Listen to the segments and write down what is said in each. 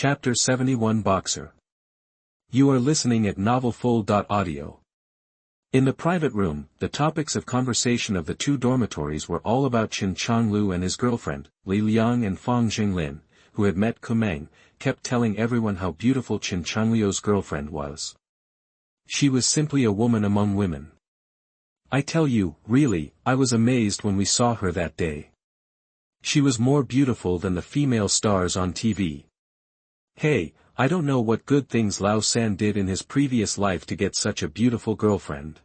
Chapter 71 Boxer. You are listening at novelfull.audio. In the private room, the topics of conversation of the two dormitories were all about Chen Changliu and his girlfriend, Li Liang, and Fang Jinglin, who had met Meng, kept telling everyone how beautiful Chen Changliu's girlfriend was. She was simply a woman among women. I tell you, really, I was amazed when we saw her that day. She was more beautiful than the female stars on TV. Hey, I don't know what good things Lao San did in his previous life to get such a beautiful girlfriend.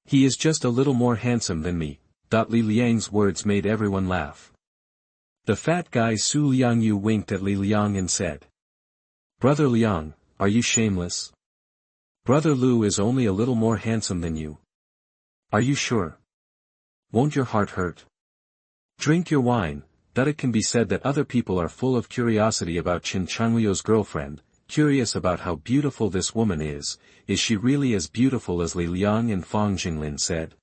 He is just a little more handsome than me. Li Liang's words made everyone laugh. The fat guy Su Liangyu winked at Li Liang and said, "Brother Liang, are you shameless? Brother Lu is only a little more handsome than you. Are you sure? Won't your heart hurt? Drink your wine." That it can be said that other people are full of curiosity about Chen Changliu's girlfriend, curious about how beautiful this woman is she really as beautiful as Li Liang and Fang Jinglin said.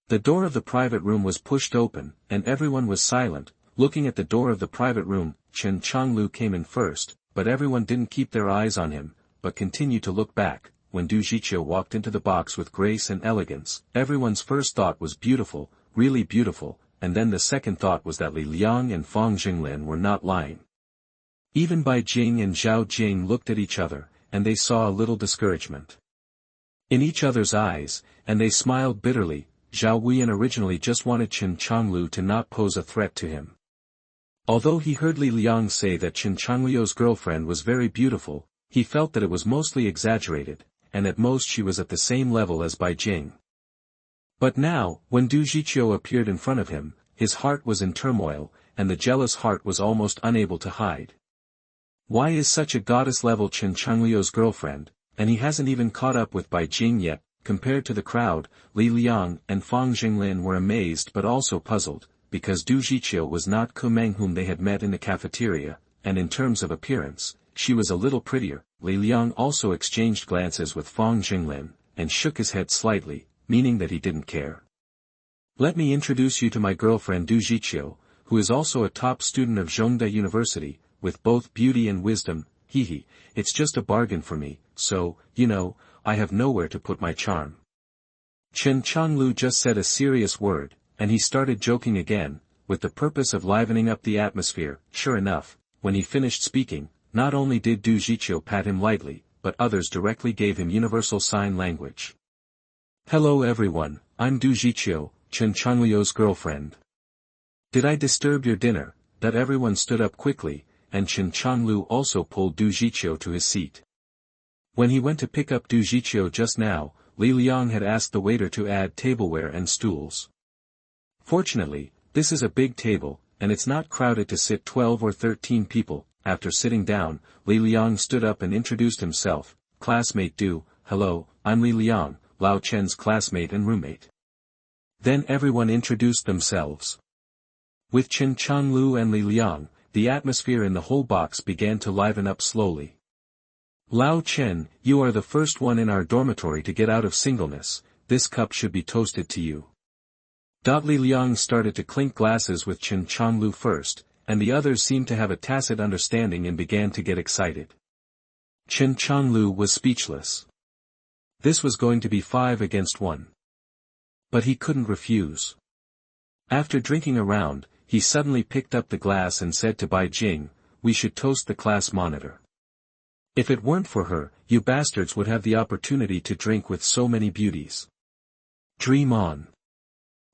The door of the private room was pushed open, and everyone was silent, looking at the door of the private room. Chen Changliu came in first, but everyone didn't keep their eyes on him, but continued to look back. When Zhiqiu walked into the box with grace and elegance, everyone's first thought was beautiful, really beautiful, and then the second thought was that Li Liang and Fang Jinglin were not lying. Even Bai Jing and Zhao Jing looked at each other, and they saw a little discouragement in each other's eyes, and they smiled bitterly. Zhao Wuyan originally just wanted Chen Changliu to not pose a threat to him. Although he heard Li Liang say that Chen Changliu's girlfriend was very beautiful, he felt that it was mostly exaggerated, and at most she was at the same level as Bai Jing. But now, when Zhiqiu appeared in front of him, his heart was in turmoil, and the jealous heart was almost unable to hide. Why is such a goddess-level Chen Changliu's girlfriend, and he hasn't even caught up with Bai Jing yet? Compared to the crowd, Li Liang and Fang Jinglin were amazed but also puzzled, because Zhiqiu was not Meng whom they had met in the cafeteria, and in terms of appearance, she was a little prettier. Li Liang also exchanged glances with Fang Jinglin, and shook his head slightly, meaning that he didn't care. Let me introduce you to my girlfriend Zhiqiu, who is also a top student of Zhongde University, with both beauty and wisdom. It's just a bargain for me, so, I have nowhere to put my charm. Chen Changliu just said a serious word, and he started joking again, with the purpose of livening up the atmosphere. Sure enough, when he finished speaking, not only did Zhiqiu pat him lightly, but others directly gave him universal sign language. "Hello everyone, I'm Zhiqiu, Chen Changliu's girlfriend. Did I disturb your dinner?" That everyone stood up quickly, and Chen Changliu also pulled Zhiqiu to his seat. When he went to pick up Zhiqiu just now, Li Liang had asked the waiter to add tableware and stools. Fortunately, this is a big table, and it's not crowded to sit 12 or 13 people. After sitting down, Li Liang stood up and introduced himself. "Classmate Du, hello, I'm Li Liang, Lao Chen's classmate and roommate." Then everyone introduced themselves. With Chen Changliu and Li Liang, the atmosphere in the whole box began to liven up slowly. "Lao Chen, you are the first one in our dormitory to get out of singleness. This cup should be toasted to you." Li Liang started to clink glasses with Chen Changliu first, and the others seemed to have a tacit understanding and began to get excited. Chen Changliu was speechless. This was going to be 5 against 1. But he couldn't refuse. After drinking a round, he suddenly picked up the glass and said to Bai Jing, "We should toast the class monitor. If it weren't for her, you bastards would have the opportunity to drink with so many beauties. Dream on."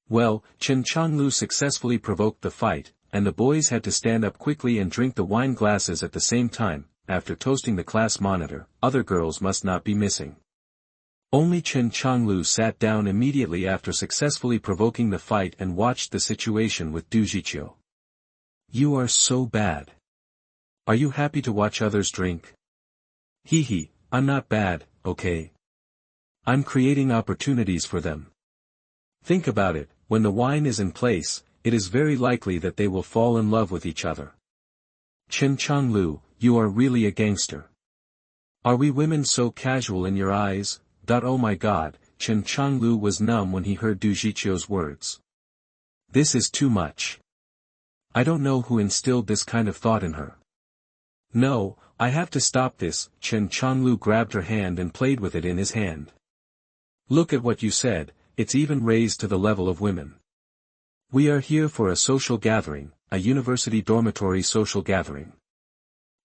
Well, Chen Changliu successfully provoked the fight, and the boys had to stand up quickly and drink the wine glasses at the same time. After toasting the class monitor, other girls must not be missing. Only Chen Changliu sat down immediately after successfully provoking the fight and watched the situation with Zhiqiu. "You are so bad. Are you happy to watch others drink?" I'm not bad, okay? I'm creating opportunities for them. Think about it, when the wine is in place, it is very likely that they will fall in love with each other. Chen Changliu, you are really a gangster. Are we women so casual in your eyes? Oh my god, Chen Changliu was numb when he heard Zhiqiu's words. This is too much. I don't know who instilled this kind of thought in her. No, I have to stop this. Chen Changliu grabbed her hand and played with it in his hand. Look at what you said, it's even raised to the level of women. We are here for a social gathering, a university dormitory social gathering.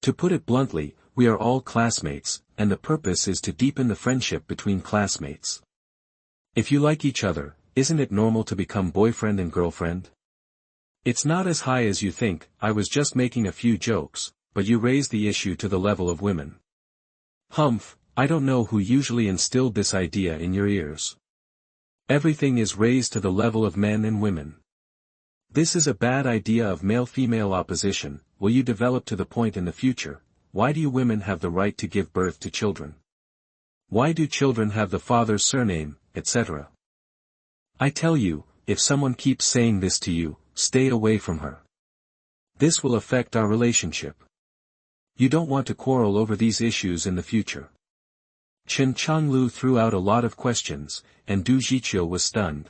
To put it bluntly, we are all classmates, and the purpose is to deepen the friendship between classmates. If you like each other, isn't it normal to become boyfriend and girlfriend? It's not as high as you think. I was just making a few jokes, but you raised the issue to the level of women. Humph, I don't know who usually instilled this idea in your ears. Everything is raised to the level of men and women. This is a bad idea of male-female opposition. Will you develop to the point in the future? Why do you women have the right to give birth to children? Why do children have the father's surname, etc.? I tell you, if someone keeps saying this to you, stay away from her. This will affect our relationship. You don't want to quarrel over these issues in the future. Chen Changliu threw out a lot of questions, and Zhiqiu was stunned.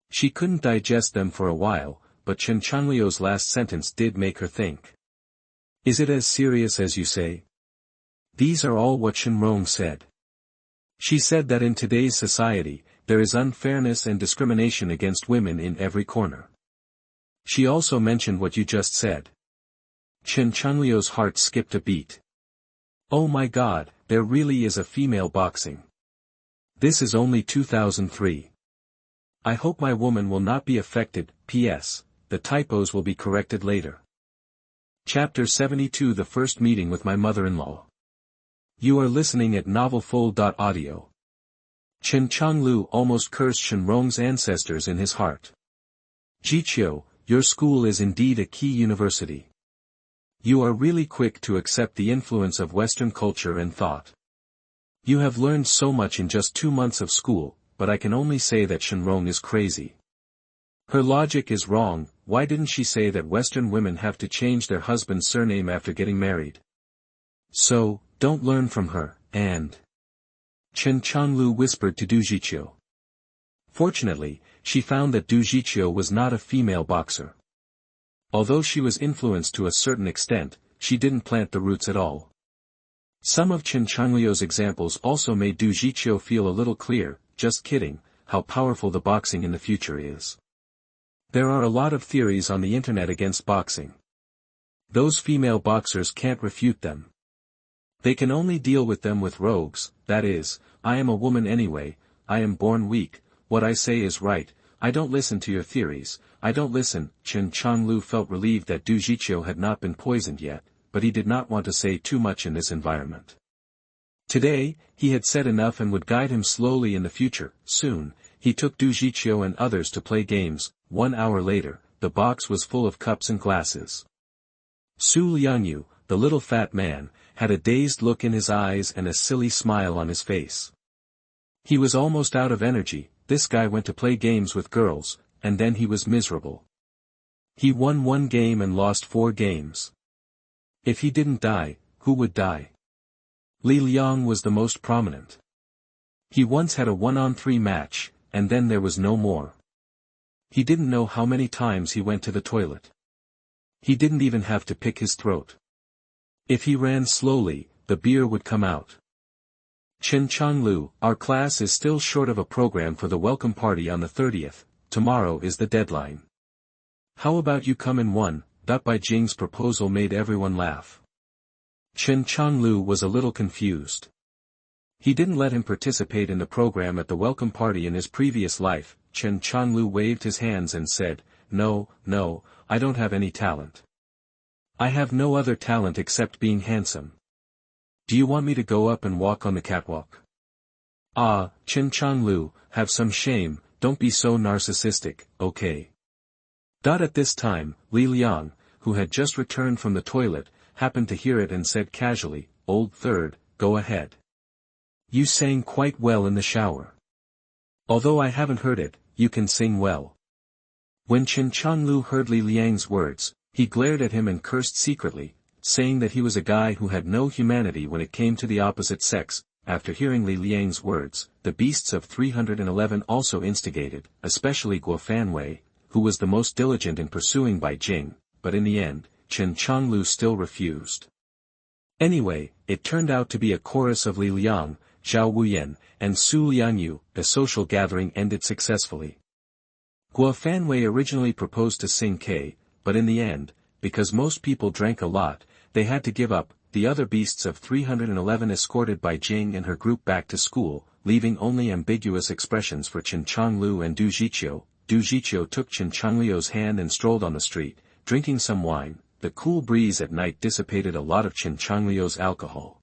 She couldn't digest them for a while, but Chen Changliu's last sentence did make her think. Is it as serious as you say? These are all what Chen Rong said. She said that in today's society, there is unfairness and discrimination against women in every corner. She also mentioned what you just said. Chen Changliu's heart skipped a beat. Oh my God, there really is a female boxing. This is only 2003. I hope my woman will not be affected. P.S. The typos will be corrected later. Chapter 72 The First Meeting with My Mother-in-Law. You are listening at novelfull.audio. Chen Changliu almost cursed Chen Rong's ancestors in his heart. Zhiqiu, your school is indeed a key university. You are really quick to accept the influence of Western culture and thought. You have learned so much in just 2 months of school, but I can only say that Chen Rong is crazy. Her logic is wrong. Why didn't she say that Western women have to change their husband's surname after getting married? So, don't learn from her, and... Chen Changliu whispered to Zhiqiu. Fortunately, she found that Zhiqiu was not a female boxer. Although she was influenced to a certain extent, she didn't plant the roots at all. Some of Chen Changliu's examples also made Zhiqiu feel a little clear, just kidding, how powerful the boxing in the future is. There are a lot of theories on the internet against boxing. Those female boxers can't refute them. They can only deal with them with rogues. That is, I am a woman anyway, I am born weak, what I say is right, I don't listen to your theories, I don't listen. Chen Changliu felt relieved that Zhiqiu had not been poisoned yet, but he did not want to say too much in this environment. Today, he had said enough and would guide him slowly in the future. Soon, he took Zhiqiu and others to play games. 1 hour later, the box was full of cups and glasses. Su Liangyu, the little fat man, had a dazed look in his eyes and a silly smile on his face. He was almost out of energy. This guy went to play games with girls, and then he was miserable. He won 1 game and lost 4 games. If he didn't die, who would die? Li Liang was the most prominent. He once had a 1-on-3 match, and then there was no more. He didn't know how many times he went to the toilet. He didn't even have to pick his throat. If he ran slowly, the beer would come out. Chen Changliu, our class is still short of a program for the welcome party on the 30th, tomorrow is the deadline. How about you come in one? By Jing's proposal made everyone laugh. Chen Changliu was a little confused. He didn't let him participate in the program at the welcome party in his previous life. Chen Changliu waved his hands and said, No, I don't have any talent. I have no other talent except being handsome. Do you want me to go up and walk on the catwalk? Ah, Chen Changliu, have some shame, don't be so narcissistic, okay? At this time, Li Liang, who had just returned from the toilet, happened to hear it and said casually, Old Third, go ahead. You sang quite well in the shower. Although I haven't heard it, you can sing well. When Chen Changliu heard Li Liang's words, he glared at him and cursed secretly, saying that he was a guy who had no humanity when it came to the opposite sex. After hearing Li Liang's words, the beasts of 311 also instigated, especially Guo Fanwei, who was the most diligent in pursuing Bai Jing, but in the end, Chen Changliu still refused. Anyway, it turned out to be a chorus of Li Liang, Zhao Wuyan, and Su Liangyu. The social gathering ended successfully. Guo Fanwei originally proposed to sing K, but in the end, because most people drank a lot, they had to give up. The other beasts of 311 escorted by Jing and her group back to school, leaving only ambiguous expressions for Chen Changliu and Du Zhiqiu. Du Zhiqiu took Chen Changliu's hand and strolled on the street, drinking some wine. The cool breeze at night dissipated a lot of Chen Changliu's alcohol.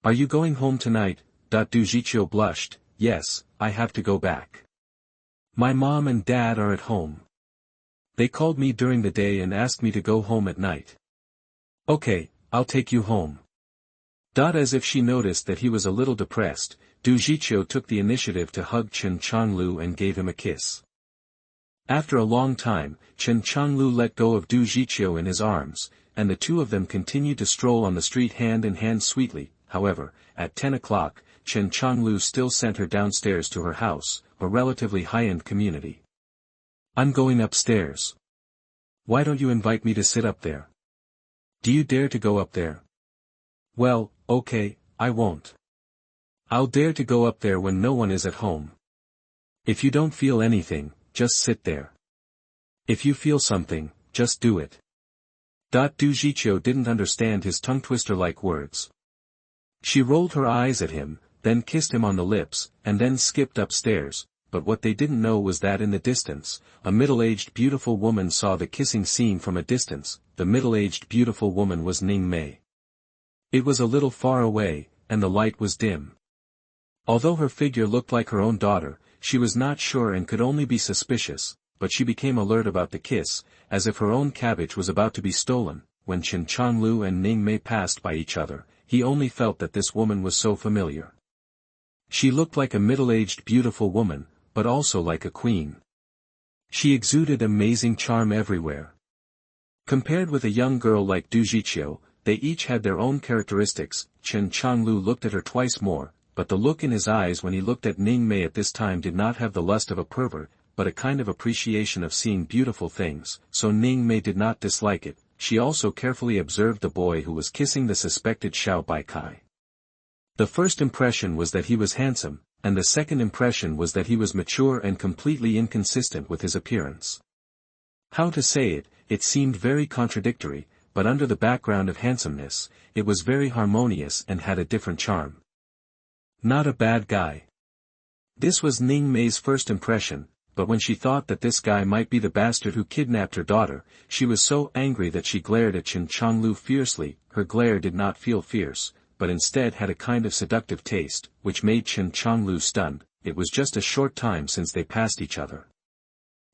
"Are you going home tonight?" Du Zhiqiu blushed. "Yes, I have to go back. My mom and dad are at home. They called me during the day and asked me to go home at night." "Okay, I'll take you home." As if she noticed that he was a little depressed, Du Zhiqiu took the initiative to hug Chen Changliu and gave him a kiss. After a long time, Chen Changliu let go of Du Zhiqiu in his arms, and the two of them continued to stroll on the street hand in hand sweetly. However, at 10 o'clock, Chen Changliu still sent her downstairs to her house, a relatively high-end community. "I'm going upstairs. Why don't you invite me to sit up there? Do you dare to go up there?" "Well, okay, I won't. I'll dare to go up there when no one is at home. If you don't feel anything, just sit there. If you feel something, just do it." Du Zhiqiu didn't understand his tongue-twister-like words. She rolled her eyes at him, then kissed him on the lips, and then skipped upstairs, but what they didn't know was that in the distance, a middle-aged beautiful woman saw the kissing scene from a distance. The middle-aged beautiful woman was Ning Mei. It was a little far away, and the light was dim. Although her figure looked like her own daughter, she was not sure and could only be suspicious, but she became alert about the kiss, as if her own cabbage was about to be stolen. When Chen Changliu and Ning Mei passed by each other, he only felt that this woman was so familiar. She looked like a middle-aged beautiful woman, but also like a queen. She exuded amazing charm everywhere. Compared with a young girl like Du Zhiqiu, they each had their own characteristics. Chen Changliu looked at her twice more, but the look in his eyes when he looked at Ning Mei at this time did not have the lust of a pervert, but a kind of appreciation of seeing beautiful things, so Ning Mei did not dislike it. She also carefully observed the boy who was kissing the suspected Xiao Baikai. The first impression was that he was handsome, and the second impression was that he was mature and completely inconsistent with his appearance. How to say it, it seemed very contradictory, but under the background of handsomeness, it was very harmonious and had a different charm. Not a bad guy. This was Ning Mei's first impression, but when she thought that this guy might be the bastard who kidnapped her daughter, she was so angry that she glared at Chen Changliu fiercely. Her glare did not feel fierce, but instead had a kind of seductive taste, which made Chen Changliu stunned. It was just a short time since they passed each other.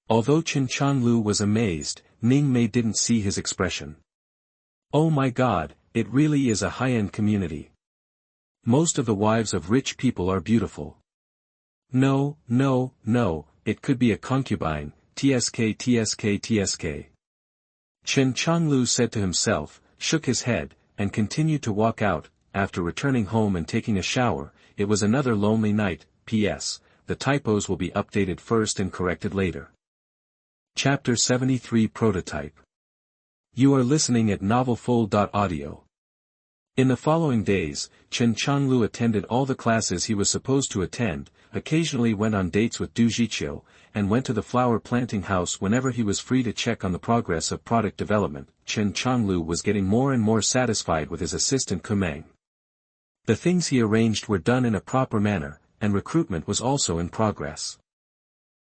Although Chen Changliu was amazed, Ning Mei didn't see his expression. "Oh my God, it really is a high-end community. Most of the wives of rich people are beautiful. No, no, no, it could be a concubine, tsk tsk tsk." Chen Changliu said to himself, shook his head, and continued to walk out. After returning home and taking a shower, it was another lonely night. P.S. The typos will be updated first and corrected later. Chapter 73 Prototype. You are listening at novelfull.audio. In the following days, Chen Changliu attended all the classes he was supposed to attend, occasionally went on dates with Du Zhiqiu, and went to the flower planting house whenever he was free to check on the progress of product development. Chen Changliu was getting more and more satisfied with his assistant Meng. The things he arranged were done in a proper manner, and recruitment was also in progress.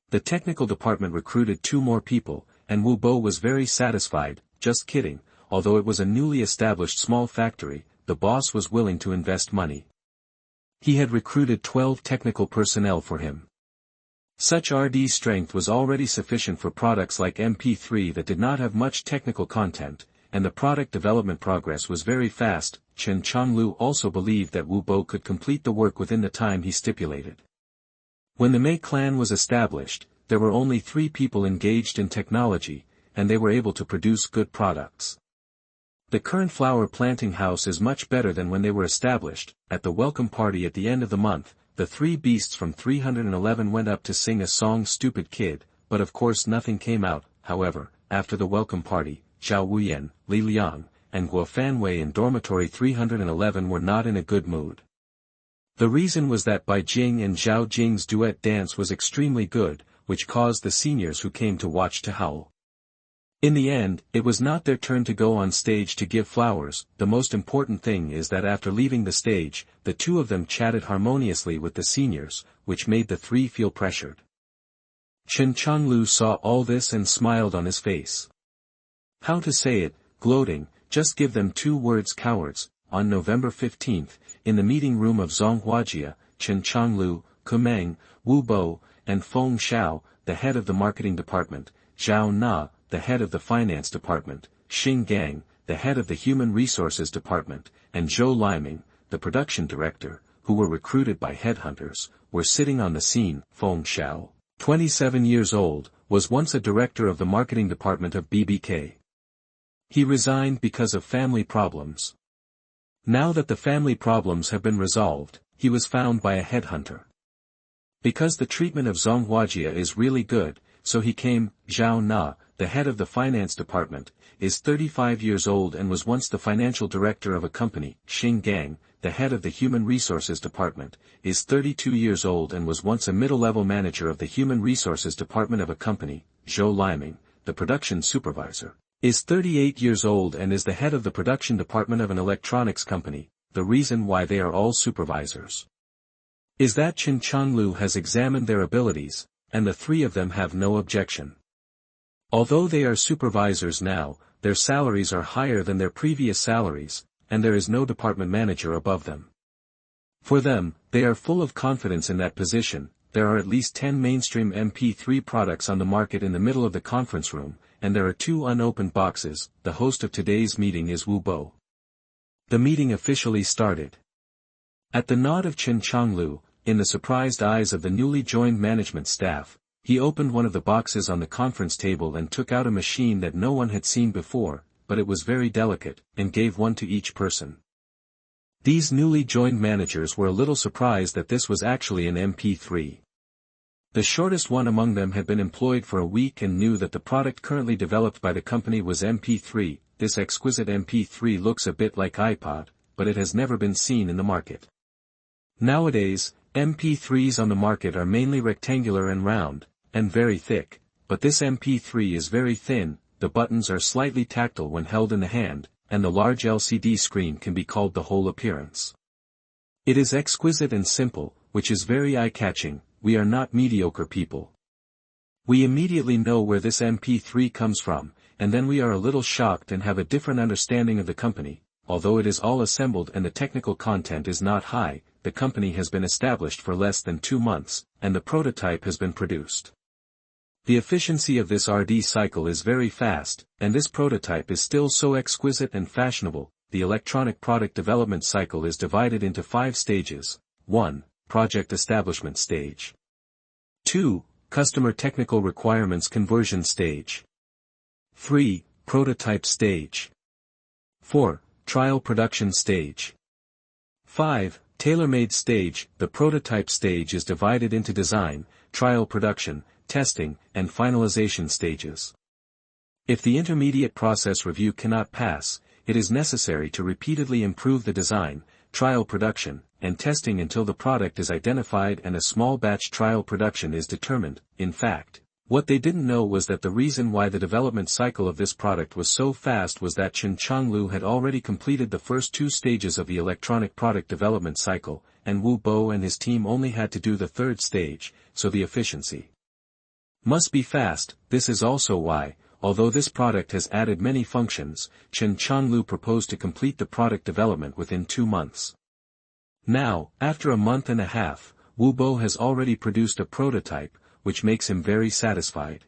The technical department recruited 2 more people, and Wu Bo was very satisfied. Just kidding, although it was a newly established small factory, the boss was willing to invest money. He had recruited 12 technical personnel for him. Such R&D strength was already sufficient for products like MP3 that did not have much technical content, and the product development progress was very fast. Chen Changliu also believed that Wu Bo could complete the work within the time he stipulated. When the Mei clan was established, there were only 3 people engaged in technology, and they were able to produce good products. The current flower planting house is much better than when they were established. At the welcome party at the end of the month, the 3 beasts from 311 went up to sing a song Stupid Kid, but of course nothing came out. However, after the welcome party, Zhao Wuyan, Li Liang, and Guo Fanwei in dormitory 311 were not in a good mood. The reason was that Bai Jing and Zhao Jing's duet dance was extremely good, which caused the seniors who came to watch to howl. In the end, it was not their turn to go on stage to give flowers. The most important thing is that after leaving the stage, the two of them chatted harmoniously with the seniors, which made the three feel pressured. Chen Changliu saw all this and smiled on his face. How to say it, gloating, just give them 2 words, cowards. On November 15th, in the meeting room of Zhonghuajia, Chen Changliu, Meng, Wu Bo, and Feng Xiao, the head of the marketing department, Zhao Na, the head of the finance department, Xing Gang, the head of the human resources department, and Zhou Liming, the production director, who were recruited by headhunters, were sitting on the scene. Feng Xiao, 27 years old, was once a director of the marketing department of BBK. He resigned because of family problems. Now that the family problems have been resolved, he was found by a headhunter. Because the treatment of Zhonghuajia is really good, so he came. Zhao Na, the head of the finance department, is 35 years old and was once the financial director of a company. Xing Gang, the head of the human resources department, is 32 years old and was once a middle-level manager of the human resources department of a company. Zhou Liming, the production supervisor, is 38 years old and is the head of the production department of an electronics company. The reason why they are all supervisors is that Chen Changliu has examined their abilities, and the 3 of them have no objection. Although they are supervisors now, their salaries are higher than their previous salaries, and there is no department manager above them. For them, they are full of confidence in that position. There are at least 10 mainstream MP3 products on the market in the middle of the conference room, and there are 2 unopened boxes. The host of today's meeting is Wu Bo. The meeting officially started. At the nod of Chen Changliu, in the surprised eyes of the newly joined management staff, he opened one of the boxes on the conference table and took out a machine that no one had seen before, but it was very delicate, and gave one to each person. These newly joined managers were a little surprised that this was actually an MP3. The shortest one among them had been employed for a week and knew that the product currently developed by the company was MP3. This exquisite MP3 looks a bit like iPod, but it has never been seen in the market. Nowadays, MP3s on the market are mainly rectangular and round, and very thick, but this MP3 is very thin. The buttons are slightly tactile when held in the hand, and the large LCD screen can be called the whole appearance. It is exquisite and simple, which is very eye-catching. We are not mediocre people. We immediately know where this MP3 comes from, and then we are a little shocked and have a different understanding of the company. Although it is all assembled and the technical content is not high, the company has been established for less than 2 months, and the prototype has been produced. The efficiency of this R&D cycle is very fast, and this prototype is still so exquisite and fashionable. The electronic product development cycle is divided into 5 stages. 1. Project establishment stage. 2. Customer technical requirements conversion stage. 3. Prototype stage. 4. Trial production stage. 5. Tailor-made stage. The prototype stage is divided into design, trial production, testing, and finalization stages. If the intermediate process review cannot pass, it is necessary to repeatedly improve the design, trial production, and testing until the product is identified and a small batch trial production is determined. In fact, what they didn't know was that the reason why the development cycle of this product was so fast was that Chen Changliu had already completed the first 2 stages of the electronic product development cycle, and Wu Bo and his team only had to do the 3rd stage, so the efficiency must be fast. This is also why, although this product has added many functions, Chen Changliu proposed to complete the product development within 2 months. Now, after a month and a half, Wu Bo has already produced a prototype, which makes him very satisfied.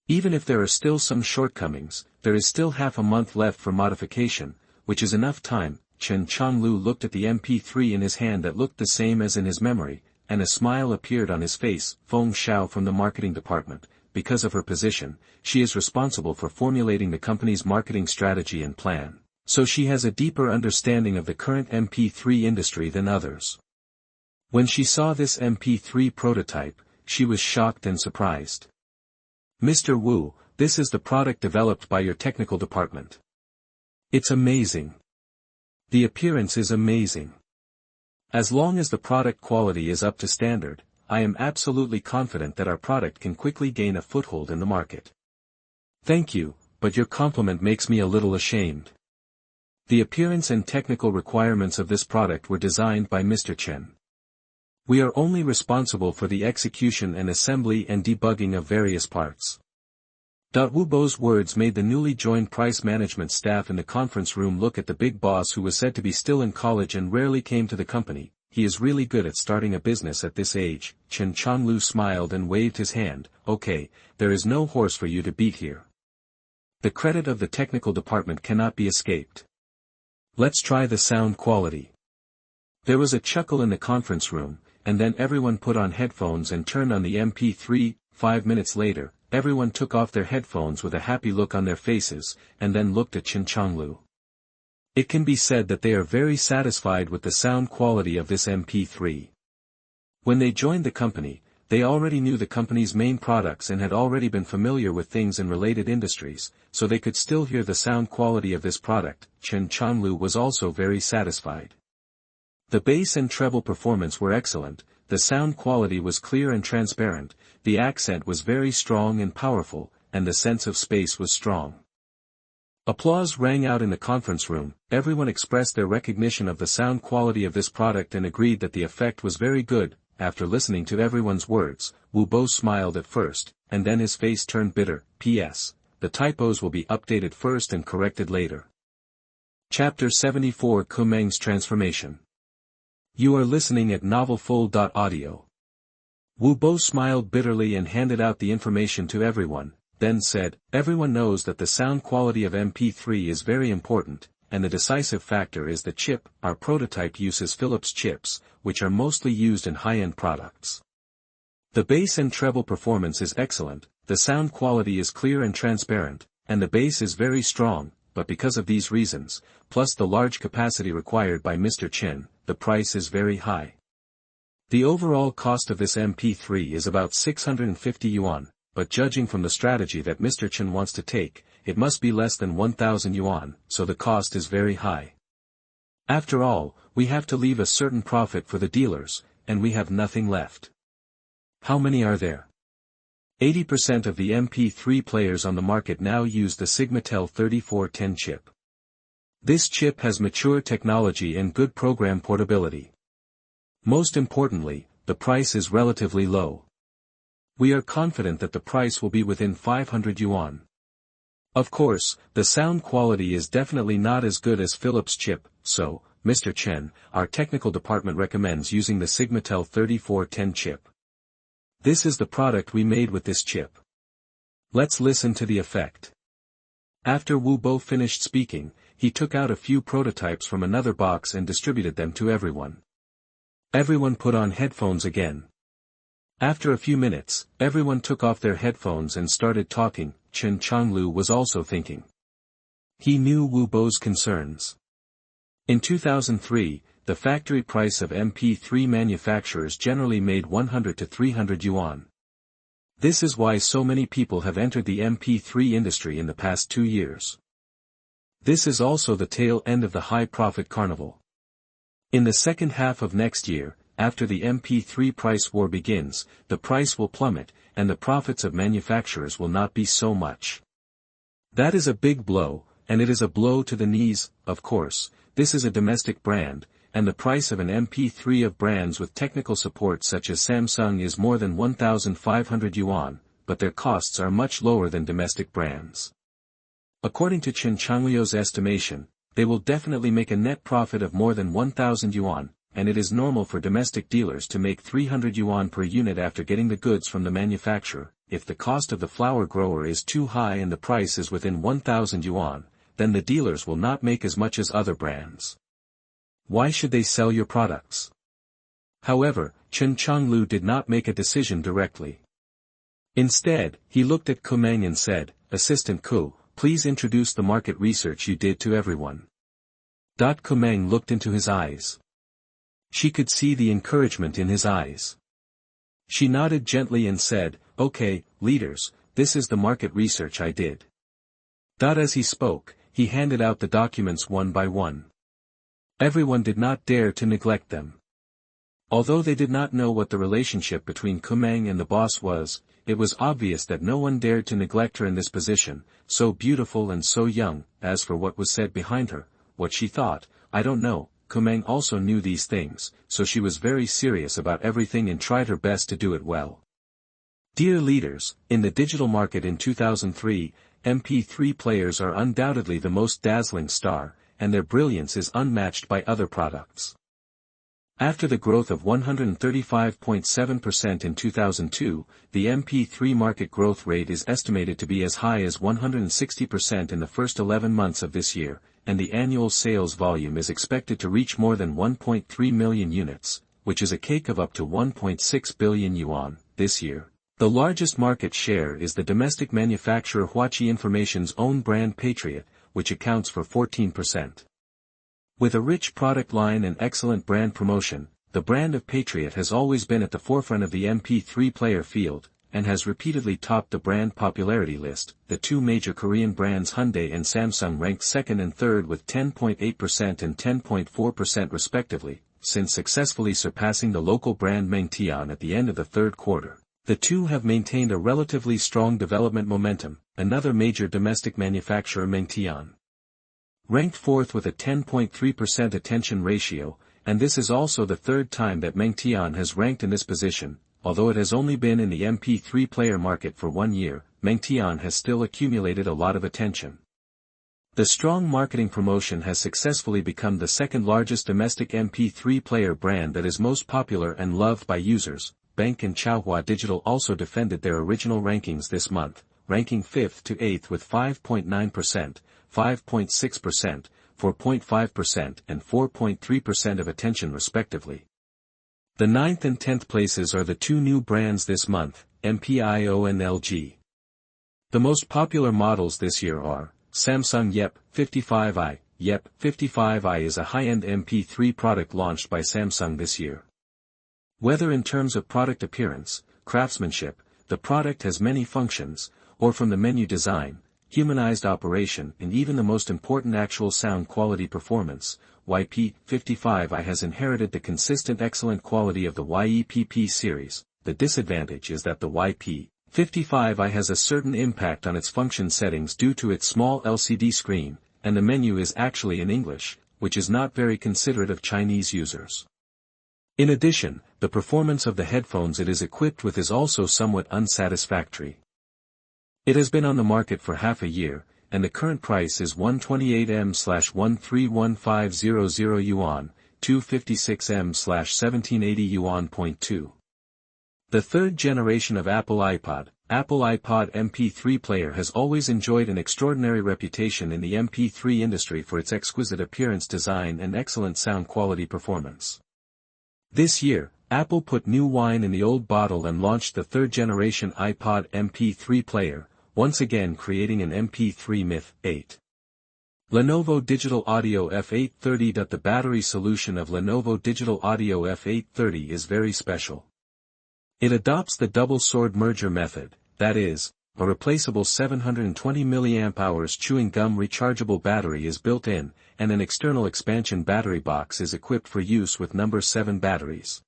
Even if there are still some shortcomings, there is still half a month left for modification, which is enough time. Chen Changliu looked at the MP3 in his hand that looked the same as in his memory, and a smile appeared on his face. Feng Xiao from the marketing department. Because of her position, she is responsible for formulating the company's marketing strategy and plan, so she has a deeper understanding of the current MP3 industry than others. When she saw this MP3 prototype, she was shocked and surprised. "Mr. Wu, this is the product developed by your technical department. It's amazing. The appearance is amazing. As long as the product quality is up to standard, I am absolutely confident that our product can quickly gain a foothold in the market. Thank you, but your compliment makes me a little ashamed. The appearance and technical requirements of this product were designed by Mr. Chen. We are only responsible for the execution and assembly and debugging of various parts. Wu Bo's words made the newly joined price management staff in the conference room look at the big boss, who was said to be still in college and rarely came to the company. He is really good at starting a business at this age. Chen Changliu smiled and waved his hand. Okay, there is no horse for you to beat here. The credit of the technical department cannot be escaped. Let's try the sound quality. There was a chuckle in the conference room, and then everyone put on headphones and turned on the MP3. 5 minutes later, everyone took off their headphones with a happy look on their faces, and then looked at Chen Changliu. It can be said that they are very satisfied with the sound quality of this MP3. When they joined the company, they already knew the company's main products and had already been familiar with things in related industries, so they could still hear the sound quality of this product. Chen Changliu was also very satisfied. The bass and treble performance were excellent, the sound quality was clear and transparent, the accent was very strong and powerful, and the sense of space was strong. Applause rang out in the conference room. Everyone expressed their recognition of the sound quality of this product and agreed that the effect was very good. After listening to everyone's words, Wu Bo smiled at first, and then his face turned bitter. P.S. The typos will be updated first and corrected later. Chapter 74: Meng's Transformation. You are listening at novelfull.audio. Wu Bo smiled bitterly and handed out the information to everyone, then said, everyone knows that the sound quality of MP3 is very important, and the decisive factor is the chip. Our prototype uses Philips chips, which are mostly used in high-end products. The bass and treble performance is excellent, the sound quality is clear and transparent, and the bass is very strong, but because of these reasons, plus the large capacity required by Mr. Chen, the price is very high. The overall cost of this MP3 is about 650 yuan, but judging from the strategy that Mr. Chen wants to take, it must be less than 1,000 yuan, so the cost is very high. After all, we have to leave a certain profit for the dealers, and we have nothing left. How many are there? 80% of the MP3 players on the market now use the Sigmatel 3410 chip. This chip has mature technology and good program portability. Most importantly, the price is relatively low. We are confident that the price will be within 500 yuan. Of course, the sound quality is definitely not as good as Philips chip, so, Mr. Chen, our technical department recommends using the Sigmatel 3410 chip. This is the product we made with this chip. Let's listen to the effect. After Wu Bo finished speaking, he took out a few prototypes from another box and distributed them to everyone. Everyone put on headphones again. After a few minutes, everyone took off their headphones and started talking. Chen Changliu was also thinking. He knew Wu Bo's concerns. In 2003, the factory price of MP3 manufacturers generally made 100 to 300 yuan. This is why so many people have entered the MP3 industry in the past 2 years. This is also the tail end of the high-profit carnival. In the second half of next year, after the MP3 price war begins, the price will plummet, and the profits of manufacturers will not be so much. That is a big blow, and it is a blow to the knees. Of course, this is a domestic brand, and the price of an MP3 of brands with technical support such as Samsung is more than 1,500 yuan, but their costs are much lower than domestic brands. According to Chen Changliu's estimation, they will definitely make a net profit of more than 1,000 yuan, and it is normal for domestic dealers to make 300 yuan per unit after getting the goods from the manufacturer. If the cost of the flower grower is too high and the price is within 1,000 yuan, then the dealers will not make as much as other brands. Why should they sell your products? However, Chen Changliu did not make a decision directly. Instead, he looked at Meng and said, Assistant Ku, please introduce the market research you did to everyone. Meng looked into his eyes. She could see the encouragement in his eyes. She nodded gently and said, Okay, leaders, this is the market research I did. As he spoke, he handed out the documents one by one. Everyone did not dare to neglect them. Although they did not know what the relationship between Meng and the boss was, it was obvious that no one dared to neglect her in this position, so beautiful and so young. As for what was said behind her, what she thought, I don't know. Meng also knew these things, so she was very serious about everything and tried her best to do it well. Dear leaders, in the digital market in 2003, MP3 players are undoubtedly the most dazzling star, and their brilliance is unmatched by other products. After the growth of 135.7% in 2002, the MP3 market growth rate is estimated to be as high as 160% in the first 11 months of this year, and the annual sales volume is expected to reach more than 1.3 million units, which is a cake of up to 1.6 billion yuan, this year. The largest market share is the domestic manufacturer Huachi Information's own brand Patriot, which accounts for 14%. With a rich product line and excellent brand promotion, the brand of Patriot has always been at the forefront of the MP3 player field, and has repeatedly topped the brand popularity list. The two major Korean brands Hyundai and Samsung ranked second and third with 10.8% and 10.4% respectively, since successfully surpassing the local brand Meng at the end of the third quarter. The two have maintained a relatively strong development momentum. Another major domestic manufacturer Meng ranked fourth with a 10.3% attention ratio, and this is also the third time that Meng has ranked in this position. Although it has only been in the MP3 player market for 1 year, Meng has still accumulated a lot of attention. The strong marketing promotion has successfully become the second largest domestic MP3 player brand that is most popular and loved by users. Bank and Chaohua Digital also defended their original rankings this month, ranking 5th to 8th with 5.9%, 5.6%, 4.5% and 4.3% of attention respectively. The 9th and 10th places are the two new brands this month, MPIO and LG. The most popular models this year are Samsung YEP 55i. YEP 55i is a high-end MP3 product launched by Samsung this year. Whether in terms of product appearance, craftsmanship, the product has many functions, or from the menu design, humanized operation and even the most important actual sound quality performance, YP55i has inherited the consistent excellent quality of the YEPP series. The disadvantage is that the YP55i has a certain impact on its function settings due to its small LCD screen, and the menu is actually in English, which is not very considerate of Chinese users. In addition, the performance of the headphones it is equipped with is also somewhat unsatisfactory. It has been on the market for half a year, and the current price is 128M/131500 yuan, 256M/1780 yuan. The third generation of Apple iPod MP3 player has always enjoyed an extraordinary reputation in the MP3 industry for its exquisite appearance, design and excellent sound quality performance. This year, Apple put new wine in the old bottle and launched the third generation iPod MP3 player, once again creating an MP3 myth. 8. Lenovo Digital Audio F830. The battery solution of Lenovo Digital Audio F830 is very special. It adopts the double sword merger method, that is, a replaceable 720 mAh chewing gum rechargeable battery is built in, and an external expansion battery box is equipped for use with number 7 batteries.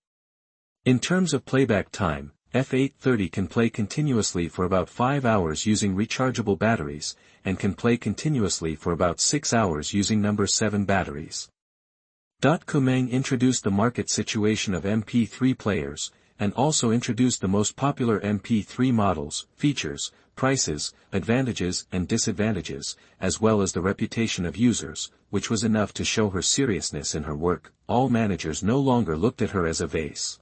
In terms of playback time, F830 can play continuously for about 5 hours using rechargeable batteries, and can play continuously for about 6 hours using number 7 batteries. Meng introduced the market situation of MP3 players, and also introduced the most popular MP3 models, features, prices, advantages and disadvantages, as well as the reputation of users, which was enough to show her seriousness in her work. All managers no longer looked at her as a vase.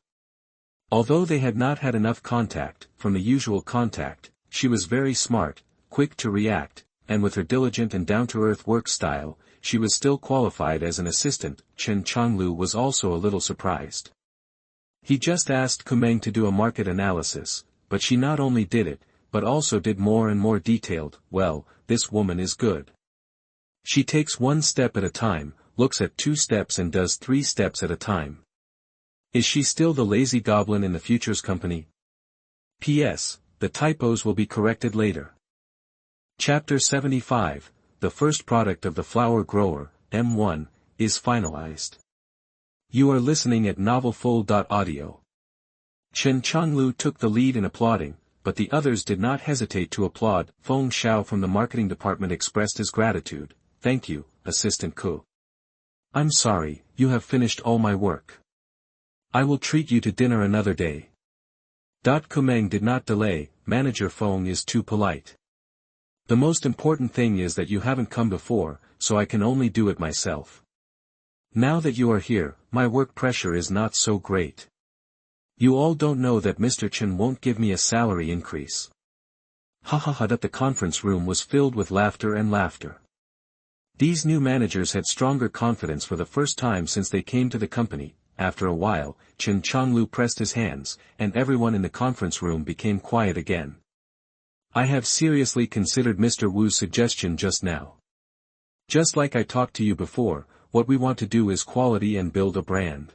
Although they had not had enough contact, from the usual contact, she was very smart, quick to react, and with her diligent and down-to-earth work style, she was still qualified as an assistant. Chen Changliu was also a little surprised. He just asked Meng to do a market analysis, but she not only did it, but also did more and more detailed. Well, this woman is good. She takes 1 step at a time, looks at 2 steps and does 3 steps at a time. Is she still the lazy goblin in the futures company? P.S. The typos will be corrected later. Chapter 75, the first product of the flower grower, M1, is finalized. You are listening at novelfull.audio. Chen Changliu took the lead in applauding, but the others did not hesitate to applaud. Feng Xiao from the marketing department expressed his gratitude. Thank you, Assistant Ku. I'm sorry, you have finished all my work. I will treat you to dinner another day. Meng did not delay. Manager Feng is too polite. The most important thing is that you haven't come before, so I can only do it myself. Now that you are here, my work pressure is not so great. You all don't know that Mr. Chen won't give me a salary increase. Ha ha ha. The conference room was filled with laughter and laughter. These new managers had stronger confidence for the first time since they came to the company. After a while, Chen Changliu pressed his hands, and everyone in the conference room became quiet again. I have seriously considered Mr. Wu's suggestion just now. Just like I talked to you before, what we want to do is quality and build a brand.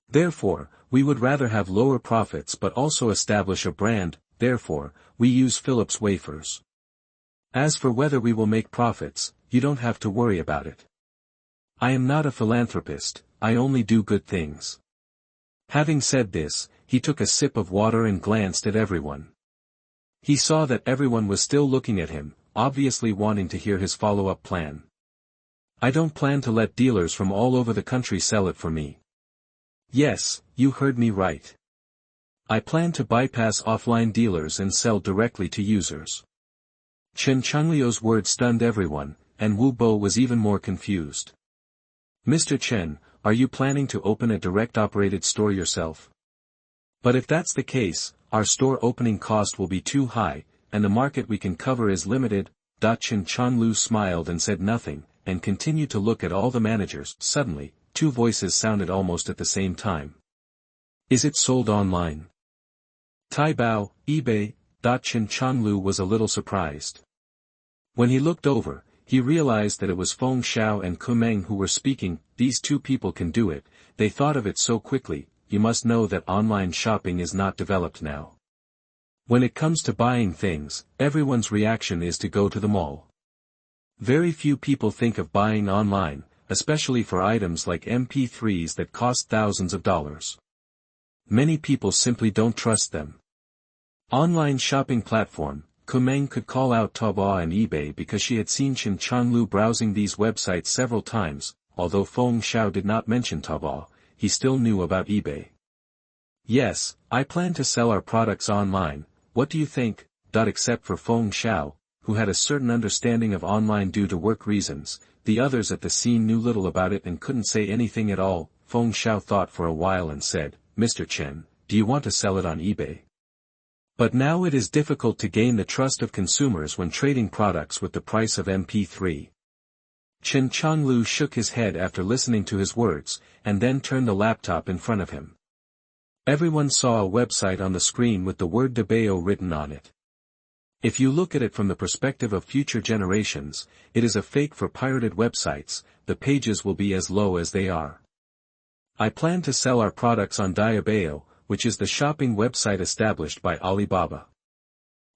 Therefore, we would rather have lower profits but also establish a brand. Therefore, we use Philips wafers. As for whether we will make profits, you don't have to worry about it. I am not a philanthropist, I only do good things. Having said this, he took a sip of water and glanced at everyone. He saw that everyone was still looking at him, obviously wanting to hear his follow-up plan. I don't plan to let dealers from all over the country sell it for me. Yes, you heard me right. I plan to bypass offline dealers and sell directly to users. Chen Changliu's words stunned everyone, and Wu Bo was even more confused. Mr. Chen, are you planning to open a direct operated store yourself? But if that's the case, our store opening cost will be too high, and the market we can cover is limited. Chen Changliu smiled and said nothing, and continued to look at all the managers. Suddenly, two voices sounded almost at the same time. Is it sold online? Taobao, eBay. Chen Changliu was a little surprised. When he looked over, he realized that it was Feng Xiao and Meng who were speaking. These two people can do it, they thought of it so quickly. You must know that online shopping is not developed now. When it comes to buying things, everyone's reaction is to go to the mall. Very few people think of buying online, especially for items like MP3s that cost thousands of dollars. Many people simply don't trust them. Online shopping platform. Meng could call out Taobao and eBay because she had seen Chen Changliu browsing these websites several times. Although Feng Xiao did not mention Taobao, he still knew about eBay. Yes, I plan to sell our products online. What do you think? Except for Feng Xiao, who had a certain understanding of online due to work reasons, the others at the scene knew little about it and couldn't say anything at all. Feng Xiao thought for a while and said, Mr. Chen, do you want to sell it on eBay? But now it is difficult to gain the trust of consumers when trading products with the price of MP3. Chen Changliu shook his head after listening to his words, and then turned the laptop in front of him. Everyone saw a website on the screen with the word Debao written on it. If you look at it from the perspective of future generations, it is a fake for pirated websites. The pages will be as low as they are. I plan to sell our products on Debao, which is the shopping website established by Alibaba.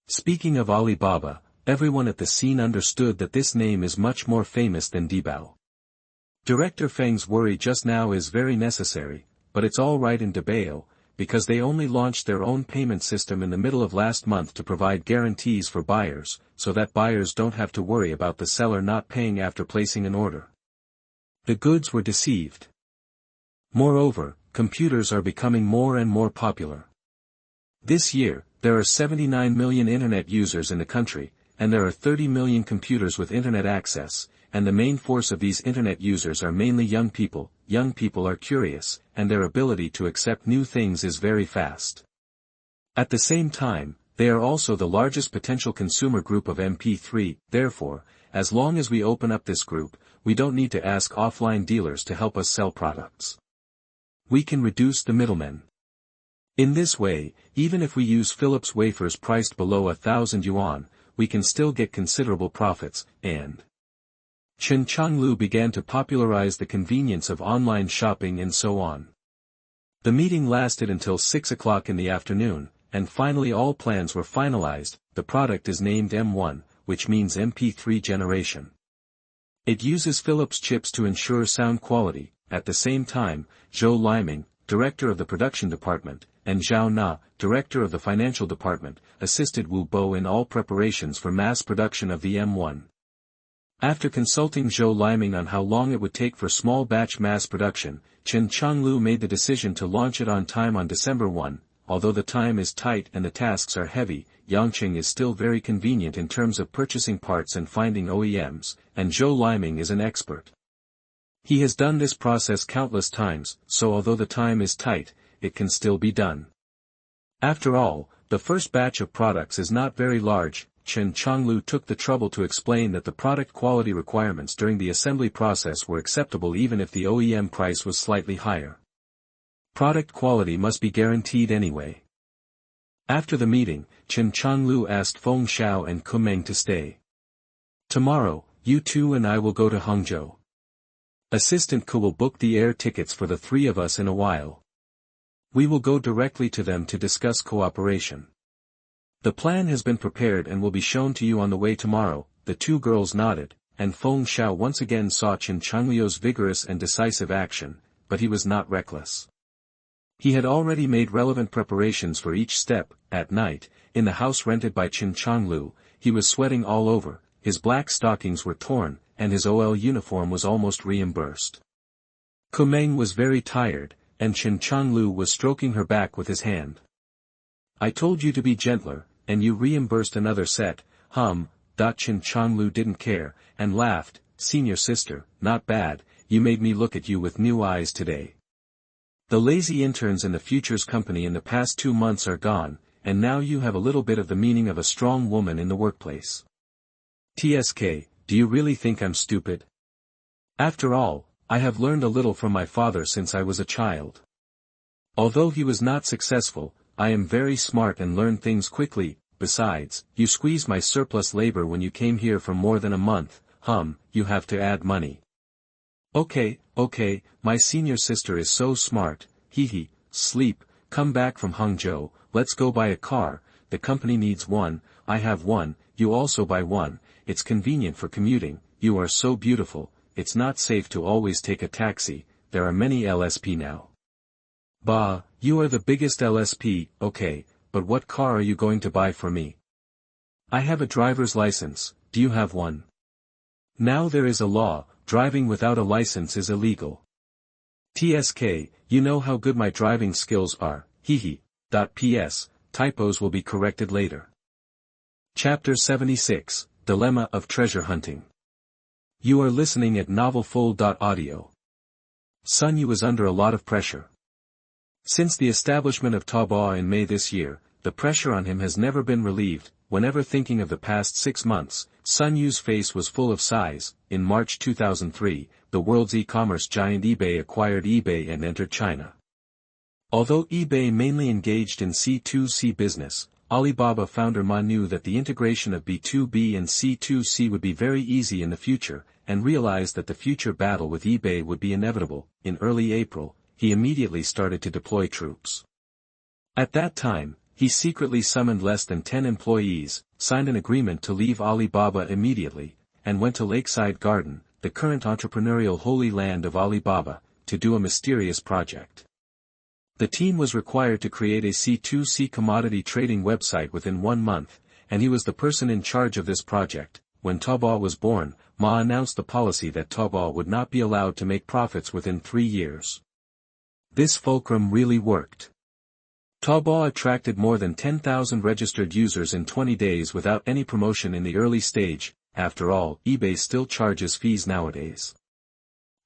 Speaking of Alibaba, everyone at the scene understood that this name is much more famous than Debao. Director Feng's worry just now is very necessary, but it's all right in Debao, because they only launched their own payment system in the middle of last month to provide guarantees for buyers, so that buyers don't have to worry about the seller not paying after placing an order. The goods were deceived. Moreover, computers are becoming more and more popular. This year, there are 79 million internet users in the country, and there are 30 million computers with internet access, and the main force of these internet users are mainly young people. Young people are curious, and their ability to accept new things is very fast. At the same time, they are also the largest potential consumer group of MP3, therefore, as long as we open up this group, we don't need to ask offline dealers to help us sell products. We can reduce the middlemen. In this way, even if we use Philips wafers priced below 1,000 yuan, we can still get considerable profits, and Chen Changliu began to popularize the convenience of online shopping and so on. The meeting lasted until 6 o'clock in the afternoon, and finally all plans were finalized. The product is named M1, which means MP3 generation. It uses Philips chips to ensure sound quality. At the same time, Zhou Liming, director of the production department, and Zhao Na, director of the financial department, assisted Wu Bo in all preparations for mass production of the M1. After consulting Zhou Liming on how long it would take for small batch mass production, Chen Changliu made the decision to launch it on time on December 1. Although the time is tight and the tasks are heavy, Yangqing is still very convenient in terms of purchasing parts and finding OEMs, and Zhou Liming is an expert. He has done this process countless times, so although the time is tight, it can still be done. After all, the first batch of products is not very large. Chen Changliu took the trouble to explain that the product quality requirements during the assembly process were acceptable even if the OEM price was slightly higher. Product quality must be guaranteed anyway. After the meeting, Chen Changliu asked Feng Xiao and Meng to stay. Tomorrow, you two and I will go to Hangzhou. Assistant Ku will book the air tickets for the three of us in a while. We will go directly to them to discuss cooperation. The plan has been prepared and will be shown to you on the way tomorrow. The two girls nodded, and Feng Xiao once again saw Chen Changliu's vigorous and decisive action, but he was not reckless. He had already made relevant preparations for each step. At night, in the house rented by Chen Changliu, he was sweating all over, his black stockings were torn, and his OL uniform was almost reimbursed. Meng was very tired, and Chen Changliu was stroking her back with his hand. I told you to be gentler, and you reimbursed another set. Chen Changliu didn't care, and laughed. Senior sister, not bad, you made me look at you with new eyes today. The lazy interns in the futures company in the past 2 months are gone, and now you have a little bit of the meaning of a strong woman in the workplace. TSK, do you really think I'm stupid? After all, I have learned a little from my father since I was a child. Although he was not successful, I am very smart and learn things quickly. Besides, you squeezed my surplus labor when you came here for more than a month. You have to add money. Okay, my senior sister is so smart. Sleep, come back from Hangzhou, let's go buy a car. The company needs one, I have one, you also buy one. It's convenient for commuting. You are so beautiful, it's not safe to always take a taxi. There are many LSP now. Bah, you are the biggest LSP. Okay, but what car are you going to buy for me? I have a driver's license. Do you have one? Now there is a law, driving without a license is illegal. TSK, you know how good my driving skills are. PS, typos will be corrected later. Chapter 76, Dilemma of Treasure Hunting. You are listening at novelfull.audio. Sun Yu was under a lot of pressure. Since the establishment of Taobao in May this year, the pressure on him has never been relieved. Whenever thinking of the past 6 months, Sun Yu's face was full of sighs. In March 2003, the world's e-commerce giant eBay acquired eBay and entered China. Although eBay mainly engaged in C2C business, Alibaba founder Ma knew that the integration of B2B and C2C would be very easy in the future, and realized that the future battle with eBay would be inevitable. In early April, he immediately started to deploy troops. At that time, he secretly summoned less than 10 employees, signed an agreement to leave Alibaba immediately, and went to Lakeside Garden, the current entrepreneurial holy land of Alibaba, to do a mysterious project. The team was required to create a C2C commodity trading website within 1 month, and he was the person in charge of this project. When Taobao was born, Ma announced the policy that Taobao would not be allowed to make profits within 3 years. This fulcrum really worked. Taobao attracted more than 10,000 registered users in 20 days without any promotion in the early stage. After all, eBay still charges fees nowadays.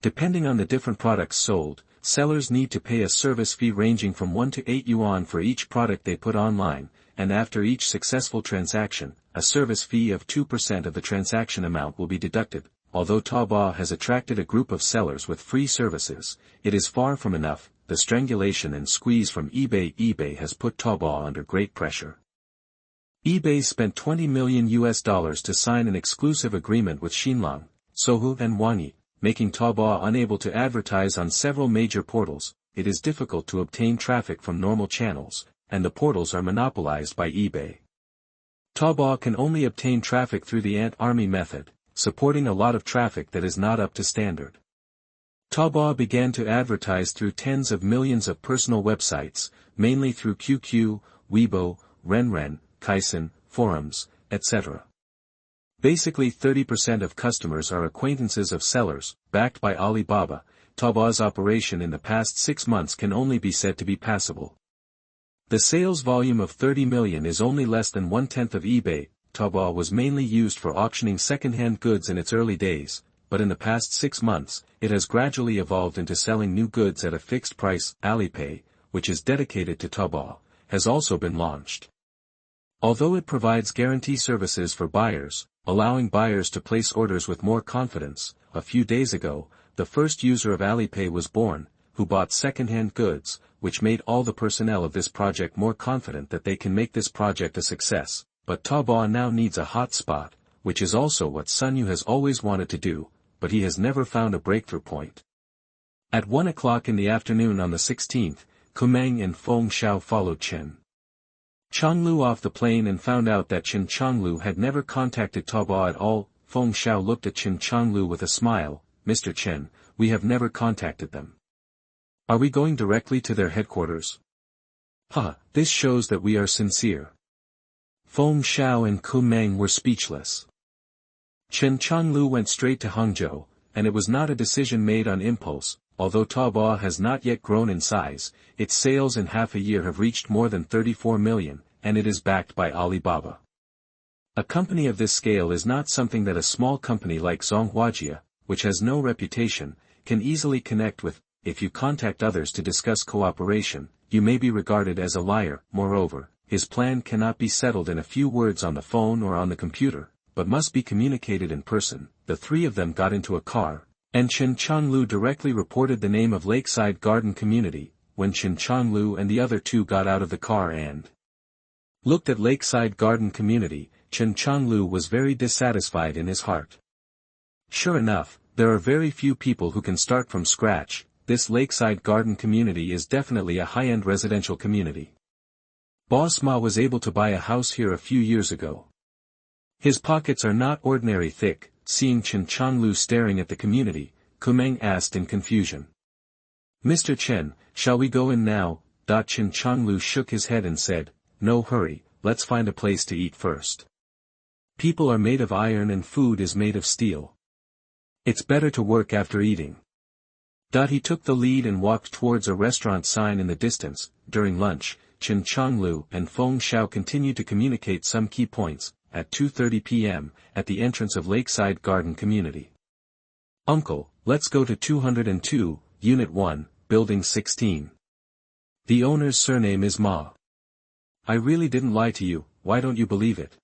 Depending on the different products sold, sellers need to pay a service fee ranging from 1 to 8 yuan for each product they put online, and after each successful transaction, a service fee of 2% of the transaction amount will be deducted. Although Taobao has attracted a group of sellers with free services, it is far from enough. The strangulation and squeeze from eBay has put Taobao under great pressure. eBay spent $20 million to sign an exclusive agreement with Xinlang, Sohu and Wanyi, making Taobao unable to advertise on several major portals. It is difficult to obtain traffic from normal channels, and the portals are monopolized by eBay. Taobao can only obtain traffic through the ant army method, supporting a lot of traffic that is not up to standard. Taobao began to advertise through tens of millions of personal websites, mainly through QQ, Weibo, Renren, Kaisen, forums, etc. Basically 30% of customers are acquaintances of sellers, backed by Alibaba. Taobao's operation in the past 6 months can only be said to be passable. The sales volume of 30 million is only less than 1/10 of eBay. Taobao was mainly used for auctioning second-hand goods in its early days, but in the past 6 months, it has gradually evolved into selling new goods at a fixed price. Alipay, which is dedicated to Taobao, has also been launched. Although it provides guarantee services for buyers, allowing buyers to place orders with more confidence, a few days ago, the first user of Alipay was born, who bought second-hand goods, which made all the personnel of this project more confident that they can make this project a success. But Taobao now needs a hotspot, which is also what Sun Yu has always wanted to do, but he has never found a breakthrough point. At 1 o'clock in the afternoon on the 16th, Meng and Feng Xiao followed Chen Changliu off the plane and found out that Chen Changliu had never contacted Taobao at all. Feng Xiao looked at Chen Changliu with a smile. "Mr. Chen, we have never contacted them. Are we going directly to their headquarters?" This shows that we are sincere." Feng Xiao and Meng were speechless. Chen Changliu went straight to Hangzhou, and it was not a decision made on impulse. Although Taobao has not yet grown in size, its sales in half a year have reached more than 34 million, and it is backed by Alibaba. A company of this scale is not something that a small company like Zhonghuajia, which has no reputation, can easily connect with. If you contact others to discuss cooperation, you may be regarded as a liar. Moreover, his plan cannot be settled in a few words on the phone or on the computer, but must be communicated in person. The three of them got into a car, and Chen Changliu directly reported the name of Lakeside Garden Community. When Chen Changliu and the other two got out of the car and looked at Lakeside Garden Community, Chen Changliu was very dissatisfied in his heart. Sure enough, there are very few people who can start from scratch. This Lakeside Garden Community is definitely a high-end residential community. Boss Ma was able to buy a house here a few years ago. His pockets are not ordinary thick. Seeing Chen Changliu staring at the community, Meng asked in confusion. "Mr. Chen, shall we go in now?" Chen Changliu shook his head and said, "No hurry, let's find a place to eat first. People are made of iron and food is made of steel. It's better to work after eating." He took the lead and walked towards a restaurant sign in the distance. During lunch, Chen Changliu and Feng Xiao continued to communicate some key points. At 2:30 p.m., at the entrance of Lakeside Garden Community. "Uncle, let's go to 202, Unit 1, Building 16. The owner's surname is Ma. I really didn't lie to you, why don't you believe it?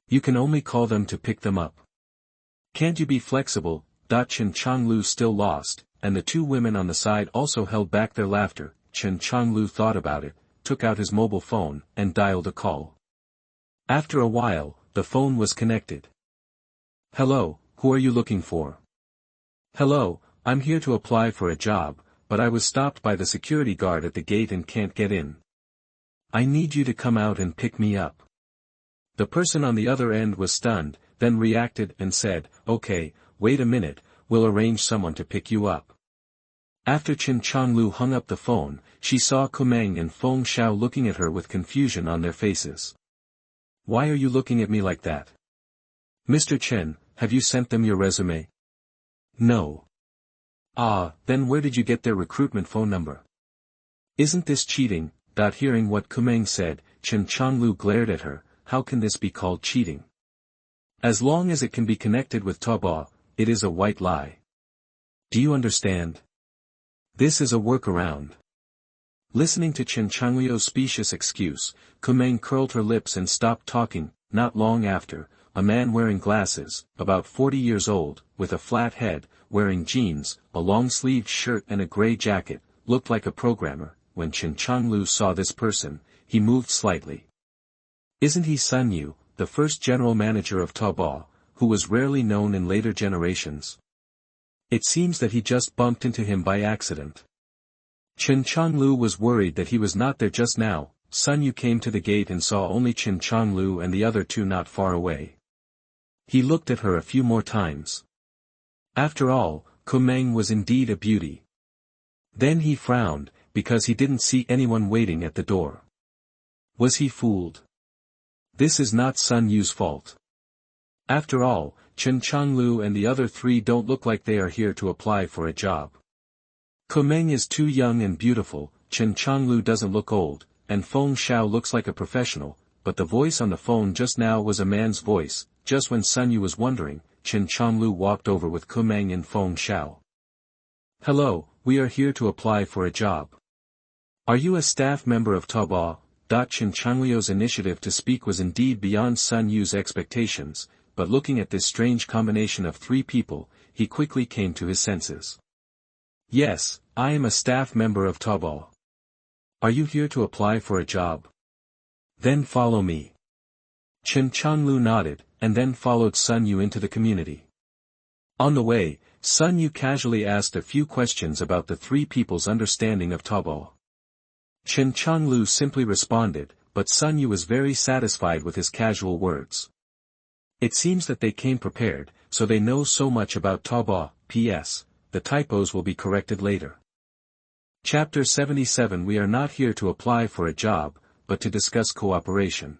You can only call them to pick them up. Can't you be flexible?" Chen Changliu still lost, and the two women on the side also held back their laughter. Chen Changliu thought about it, took out his mobile phone, and dialed a call. After a while, the phone was connected. "Hello, who are you looking for?" "Hello, I'm here to apply for a job, but I was stopped by the security guard at the gate and can't get in. I need you to come out and pick me up." The person on the other end was stunned, then reacted and said, "Okay, wait a minute, we'll arrange someone to pick you up." After Chen Changliu hung up the phone, she saw Meng and Feng Xiao looking at her with confusion on their faces. "Why are you looking at me like that?" "Mr. Chen, have you sent them your resume?" "No." Then where did you get their recruitment phone number?" "Isn't this cheating?" Hearing what Meng said, Chen Changliu glared at her. How can this be called cheating? As long as it can be connected with Taobao, it is a white lie. Do you understand? This is a workaround. Listening to Chen Changliu's specious excuse, Meng curled her lips and stopped talking. Not long after, a man wearing glasses, about 40 years old, with a flat head, wearing jeans, a long-sleeved shirt and a gray jacket, looked like a programmer. When Chen Changliu saw this person, he moved slightly. Isn't he Sun Yu, the first general manager of Taobao, who was rarely known in later generations? It seems that he just bumped into him by accident. Chen Changliu was worried that he was not there just now. Sun Yu came to the gate and saw only Chen Changliu and the other two not far away. He looked at her a few more times. After all, Meng was indeed a beauty. Then he frowned, because he didn't see anyone waiting at the door. Was he fooled? This is not Sun Yu's fault. After all, Chen Changliu and the other three don't look like they are here to apply for a job. Meng is too young and beautiful, Chen Changliu doesn't look old, and Feng Xiao looks like a professional, but the voice on the phone just now was a man's voice. Just when Sun Yu was wondering, Chen Changliu walked over with Meng and Feng Xiao. Hello, we are here to apply for a job. Are you a staff member of Taobao? Chen Changliu's initiative to speak was indeed beyond Sun Yu's expectations, but looking at this strange combination of three people, he quickly came to his senses. Yes, I am a staff member of Taobao. Are you here to apply for a job? Then follow me. Chen Changliu nodded, and then followed Sun Yu into the community. On the way, Sun Yu casually asked a few questions about the three people's understanding of Taobao. Chen Changliu simply responded, but Sun Yu was very satisfied with his casual words. It seems that they came prepared, so they know so much about Taobao. P.S. The typos will be corrected later. Chapter 77. We are not here to apply for a job, but to discuss cooperation.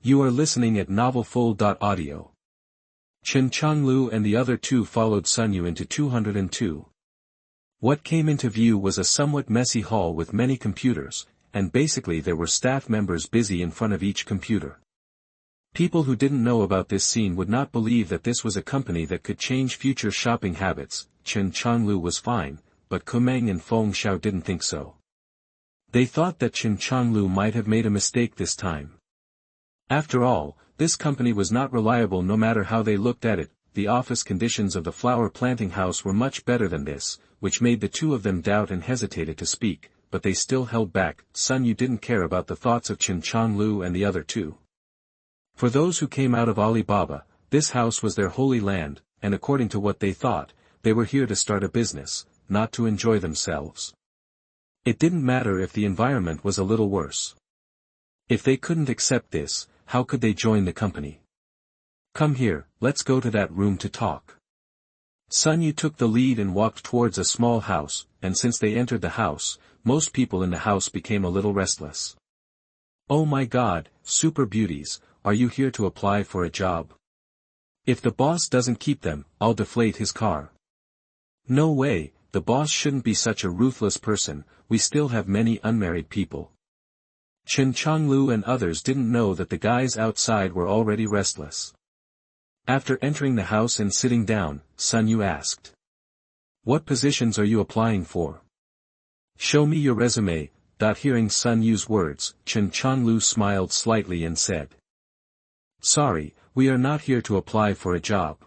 You are listening at novelfull.audio. Chen Changliu and the other two followed Sun Yu into 202. What came into view was a somewhat messy hall with many computers, and basically there were staff members busy in front of each computer. People who didn't know about this scene would not believe that this was a company that could change future shopping habits. Chen Changliu was fine, but Meng and Feng Xiao didn't think so. They thought that Chen Changliu might have made a mistake this time. After all, this company was not reliable no matter how they looked at it. The office conditions of the flower planting house were much better than this, which made the two of them doubt and hesitated to speak, but they still held back. Sun Yu didn't care about the thoughts of Chen Changliu and the other two. For those who came out of Alibaba, this house was their holy land, and according to what they thought, they were here to start a business, not to enjoy themselves. It didn't matter if the environment was a little worse. If they couldn't accept this, how could they join the company? Come here, let's go to that room to talk. Sun Yu took the lead and walked towards a small house, and since they entered the house, most people in the house became a little restless. Oh my God, super beauties, are you here to apply for a job? If the boss doesn't keep them, I'll deflate his car. No way, the boss shouldn't be such a ruthless person, we still have many unmarried people. Chen Changliu and others didn't know that the guys outside were already restless. After entering the house and sitting down, Sun Yu asked. What positions are you applying for? Show me your resume. Hearing Sun Yu's words, Chen Changliu smiled slightly and said. Sorry, we are not here to apply for a job.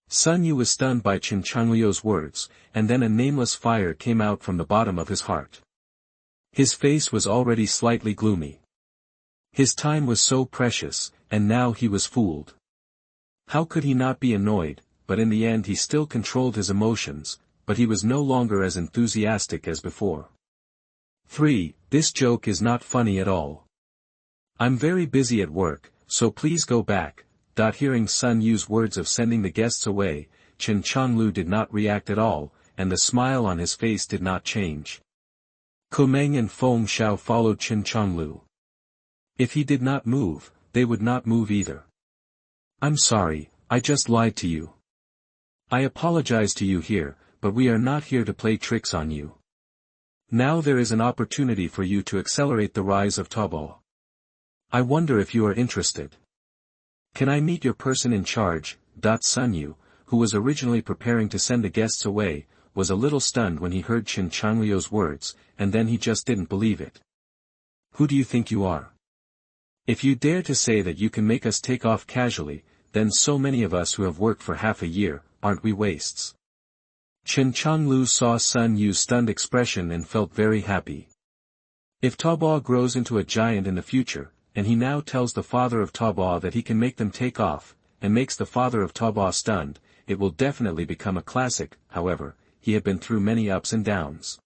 Sun Yu was stunned by Chen Changliu's words, and then a nameless fire came out from the bottom of his heart. His face was already slightly gloomy. His time was so precious, and now he was fooled. How could he not be annoyed? But in the end he still controlled his emotions, but he was no longer as enthusiastic as before. 3. This joke is not funny at all. I'm very busy at work, so please go back. Hearing Sun Yu's words of sending the guests away, Chen Changliu did not react at all, and the smile on his face did not change. Meng and Feng Xiao followed Chen Changliu. If he did not move, they would not move either. I'm sorry, I just lied to you. I apologize to you here, but we are not here to play tricks on you. Now there is an opportunity for you to accelerate the rise of Taobao. I wonder if you are interested. Can I meet your person in charge? Sun Yu, who was originally preparing to send the guests away, was a little stunned when he heard Chen Changliu's words, and then he just didn't believe it. Who do you think you are? If you dare to say that you can make us take off casually, then so many of us who have worked for half a year, aren't we wastes? Chen Changliu saw Sun Yu's stunned expression and felt very happy. If Taobao grows into a giant in the future, and he now tells the father of Taobao that he can make them take off, and makes the father of Taobao stunned, it will definitely become a classic. However, he had been through many ups and downs.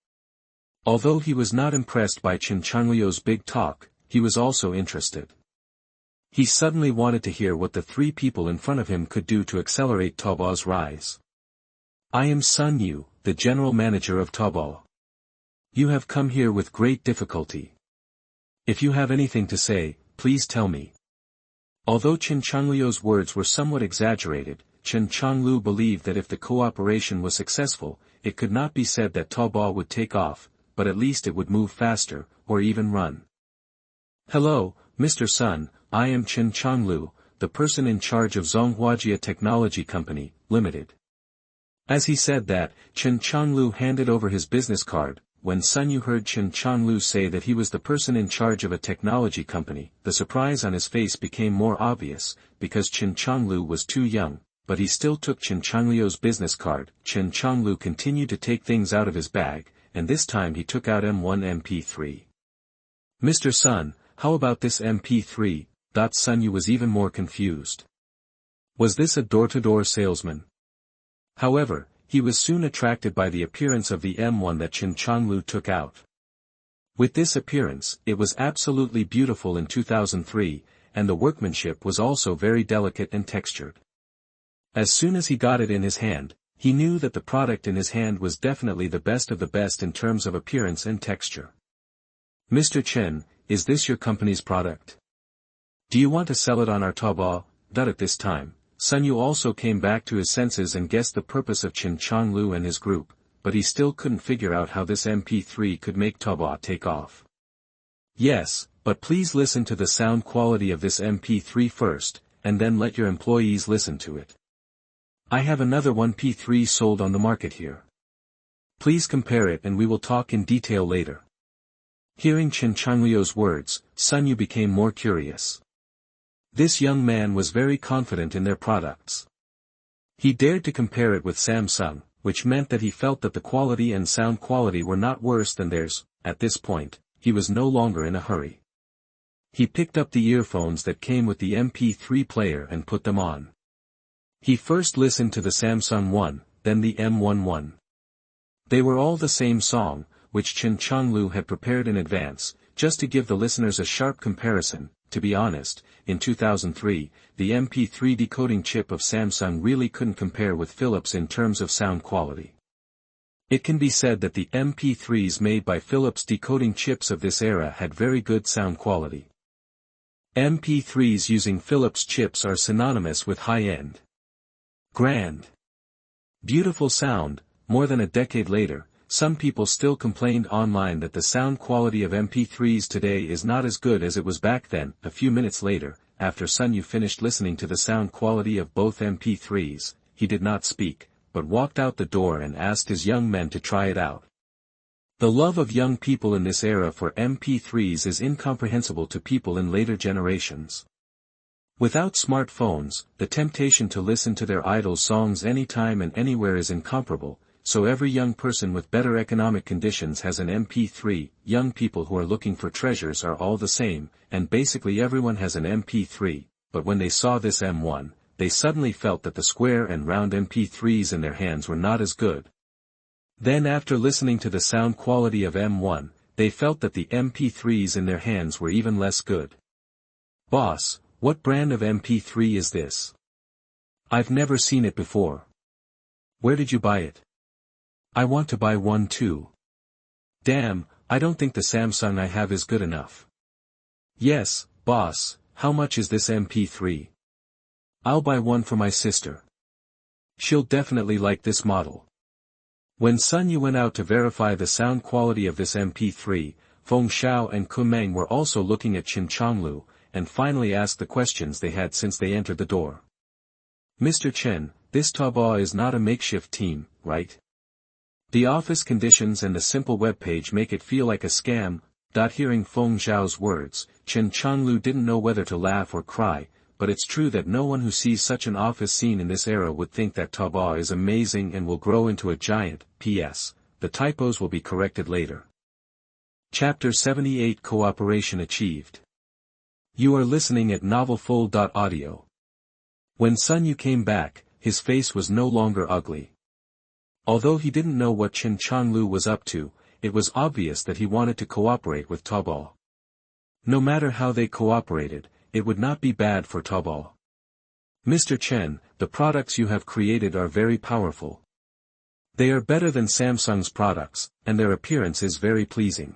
Although he was not impressed by Chen Changliu's big talk, he was also interested. He suddenly wanted to hear what the three people in front of him could do to accelerate Taobao's rise. I am Sun Yu, the general manager of Taobao. You have come here with great difficulty. If you have anything to say, please tell me. Although Chen Changliu's words were somewhat exaggerated, Chen Changliu believed that if the cooperation was successful, it could not be said that Taobao would take off, but at least it would move faster, or even run. Hello, Mr. Sun, I am Chen Changliu, the person in charge of Zhonghuajia Technology Company, Limited. As he said that, Chen Changliu handed over his business card. When Sun Yu heard Chen Changliu say that he was the person in charge of a technology company, the surprise on his face became more obvious, because Chen Changliu was too young, but he still took Chen Changliu's business card. Chen Changliu continued to take things out of his bag, and this time he took out M1 MP3. Mr. Sun, how about this MP3? Sun Yu was even more confused. Was this a door-to-door salesman? However, he was soon attracted by the appearance of the M1 that Chen Changliu took out. With this appearance, it was absolutely beautiful in 2003, and the workmanship was also very delicate and textured. As soon as he got it in his hand, he knew that the product in his hand was definitely the best of the best in terms of appearance and texture. Mr. Chen, is this your company's product? Do you want to sell it on our Taobao? At this time, Sun Yu also came back to his senses and guessed the purpose of Chen Changliu and his group, but he still couldn't figure out how this MP3 could make Taobao take off. Yes, but please listen to the sound quality of this MP3 first, and then let your employees listen to it. I have another MP3 sold on the market here. Please compare it and we will talk in detail later. Hearing Chen Changliu's words, Sun Yu became more curious. This young man was very confident in their products. He dared to compare it with Samsung, which meant that he felt that the quality and sound quality were not worse than theirs. At this point, he was no longer in a hurry. He picked up the earphones that came with the MP3 player and put them on. He first listened to the Samsung one, then the M11. They were all the same song, which Chen Changliu had prepared in advance, just to give the listeners a sharp comparison. To be honest, in 2003, the MP3 decoding chip of Samsung really couldn't compare with Philips in terms of sound quality. It can be said that the MP3s made by Philips decoding chips of this era had very good sound quality. MP3s using Philips chips are synonymous with high-end, grand, beautiful sound. More than a decade later, some people still complained online that the sound quality of MP3s today is not as good as it was back then. A few minutes later, after Sun Yu finished listening to the sound quality of both MP3s, he did not speak, but walked out the door and asked his young men to try it out. The love of young people in this era for MP3s is incomprehensible to people in later generations. Without smartphones, the temptation to listen to their idols' songs anytime and anywhere is incomparable. So every young person with better economic conditions has an MP3, young people who are looking for treasures are all the same, and basically everyone has an MP3, but when they saw this M1, they suddenly felt that the square and round MP3s in their hands were not as good. Then after listening to the sound quality of M1, they felt that the MP3s in their hands were even less good. Boss, what brand of MP3 is this? I've never seen it before. Where did you buy it? I want to buy one too. Damn, I don't think the Samsung I have is good enough. Yes, boss, how much is this MP3? I'll buy one for my sister. She'll definitely like this model. When Sun Yu went out to verify the sound quality of this MP3, Feng Xiao and Meng were also looking at Chen Changliu, and finally asked the questions they had since they entered the door. Mr. Chen, this Taobao is not a makeshift team, right? The office conditions and the simple web page make it feel like a scam. Hearing Feng Xiao's words, Chen Changliu didn't know whether to laugh or cry, but it's true that no one who sees such an office scene in this era would think that Taobao is amazing and will grow into a giant. P.S. The typos will be corrected later. Chapter 78 Cooperation Achieved. You are listening at novelfull.audio. When Sun Yu came back, his face was no longer ugly. Although he didn't know what Chen Changliu was up to, it was obvious that he wanted to cooperate with Taobao. No matter how they cooperated, it would not be bad for Taobao. Mr. Chen, the products you have created are very powerful. They are better than Samsung's products, and their appearance is very pleasing.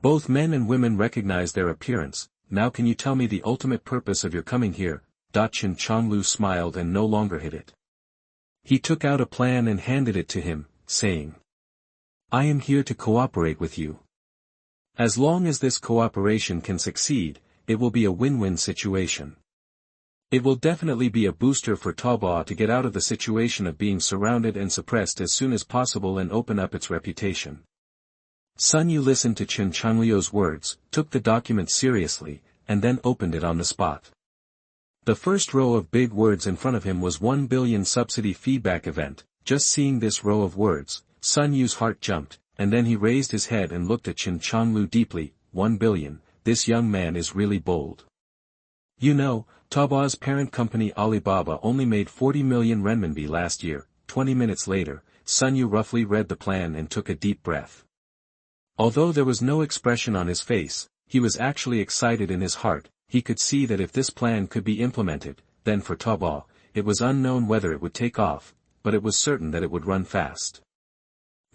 Both men and women recognize their appearance. Now can you tell me the ultimate purpose of your coming here? Chen Changliu smiled and no longer hid it. He took out a plan and handed it to him, saying, I am here to cooperate with you. As long as this cooperation can succeed, it will be a win-win situation. It will definitely be a booster for Taobao to get out of the situation of being surrounded and suppressed as soon as possible and open up its reputation. Sun Yu listened to Chen Changliu's words, took the document seriously, and then opened it on the spot. The first row of big words in front of him was 1 billion subsidy feedback event. Just seeing this row of words, Sun Yu's heart jumped, and then he raised his head and looked at Chen Changliu deeply. 1 billion, this young man is really bold. You know, Taobao's parent company Alibaba only made 40 million renminbi last year. 20 minutes later, Sun Yu roughly read the plan and took a deep breath. Although there was no expression on his face, he was actually excited in his heart. He could see that if this plan could be implemented, then for Taobao, it was unknown whether it would take off, but it was certain that it would run fast.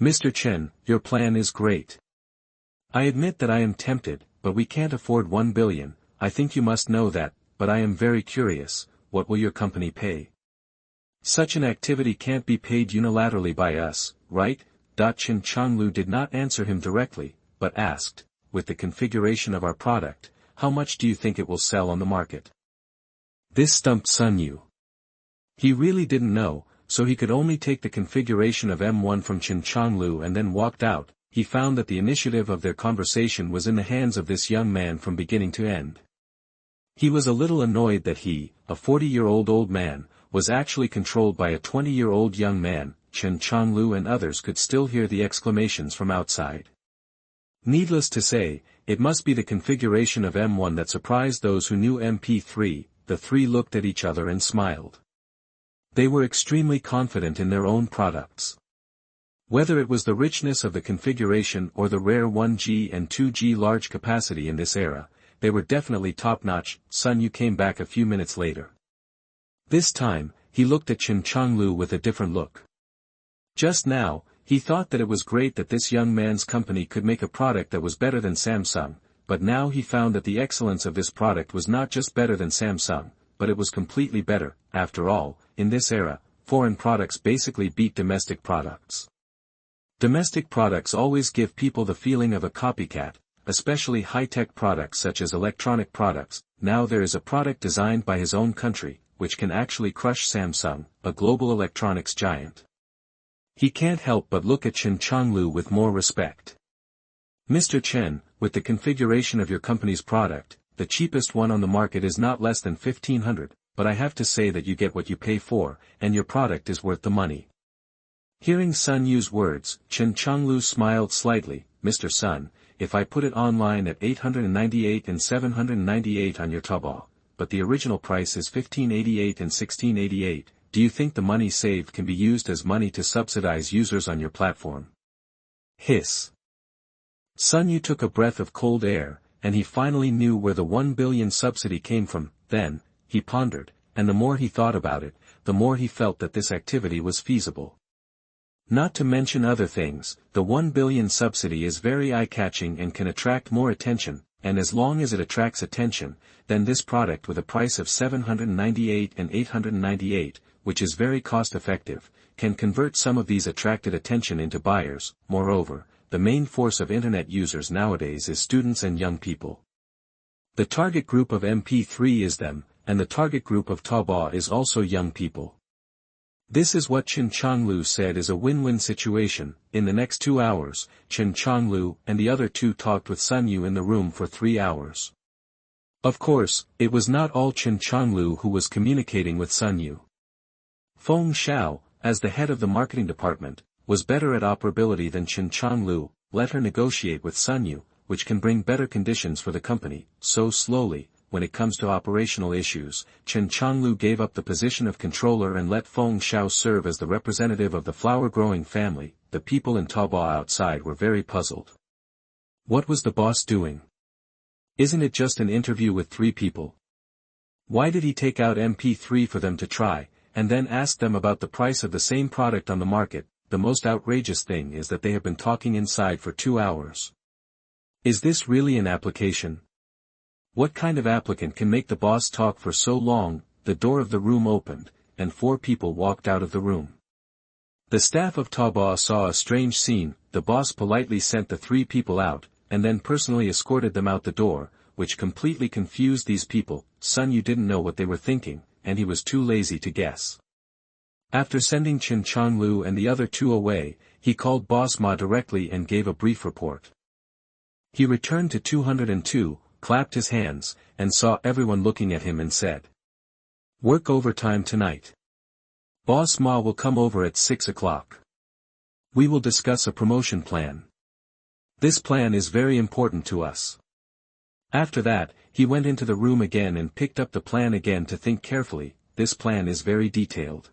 Mr. Chen, your plan is great. I admit that I am tempted, but we can't afford 1 billion, I think you must know that, but I am very curious, what will your company pay? Such an activity can't be paid unilaterally by us, right? Chen Changliu did not answer him directly, but asked, with the configuration of our product, how much do you think it will sell on the market? This stumped Sun Yu. He really didn't know, so he could only take the configuration of M1 from Chen Changliu and then walked out. He found that the initiative of their conversation was in the hands of this young man from beginning to end. He was a little annoyed that he, a 40-year-old old man, was actually controlled by a 20-year-old young man. Chen Changliu and others could still hear the exclamations from outside. Needless to say, it must be the configuration of M1 that surprised those who knew MP3. The three looked at each other and smiled. They were extremely confident in their own products. Whether it was the richness of the configuration or the rare 1G and 2G large capacity in this era, they were definitely top-notch. Sun Yu came back a few minutes later. This time, he looked at Chen Changliu with a different look. Just now, he thought that it was great that this young man's company could make a product that was better than Samsung, but now he found that the excellence of this product was not just better than Samsung, but it was completely better. After all, in this era, foreign products basically beat domestic products. Domestic products always give people the feeling of a copycat, especially high-tech products such as electronic products. Now there is a product designed by his own country, which can actually crush Samsung, a global electronics giant. He can't help but look at Chen Changliu with more respect. Mr. Chen, with the configuration of your company's product, the cheapest one on the market is not less than 1,500, but I have to say that you get what you pay for, and your product is worth the money. Hearing Sun Yu's words, Chen Changliu smiled slightly. Mr. Sun, if I put it online at 898 and 798 on your Taobao, but the original price is 1588 and 1688, do you think the money saved can be used as money to subsidize users on your platform? Hiss. Sun Yu took a breath of cold air, and he finally knew where the 1 billion subsidy came from. Then, he pondered, and the more he thought about it, the more he felt that this activity was feasible. Not to mention other things, the 1 billion subsidy is very eye-catching and can attract more attention, and as long as it attracts attention, then this product with a price of 798 and 898, which is very cost-effective, can convert some of these attracted attention into buyers. Moreover, the main force of internet users nowadays is students and young people. The target group of MP3 is them, and the target group of Taobao is also young people. This is what Chen Changliu said is a win-win situation. In the next 2 hours, Chen Changliu and the other two talked with Sun Yu in the room for 3 hours. Of course, it was not all Chen Changliu who was communicating with Sun Yu. Feng Xiao, as the head of the marketing department, was better at operability than Chen Changliu. Let her negotiate with Sun Yu, which can bring better conditions for the company. So slowly, when it comes to operational issues, Chen Changliu gave up the position of controller and let Feng Xiao serve as the representative of the flower-growing family. The people in Taobao outside were very puzzled. What was the boss doing? Isn't it just an interview with 3 people? Why did he take out MP3 for them to try, and then ask them about the price of the same product on the market? The most outrageous thing is that they have been talking inside for 2 hours. Is this really an application? What kind of applicant can make the boss talk for so long? The door of the room opened, and 4 people walked out of the room. The staff of Taobao saw a strange scene. The boss politely sent the 3 people out, and then personally escorted them out the door, which completely confused these people. Sun Yu didn't know what they were thinking, and he was too lazy to guess. After sending Chen Changliu and the other 2 away, he called Boss Ma directly and gave a brief report. He returned to 202, clapped his hands, and saw everyone looking at him and said, "Work overtime tonight. Boss Ma will come over at 6 o'clock. We will discuss a promotion plan. This plan is very important to us." After that, he went into the room again and picked up the plan again to think carefully. This plan is very detailed.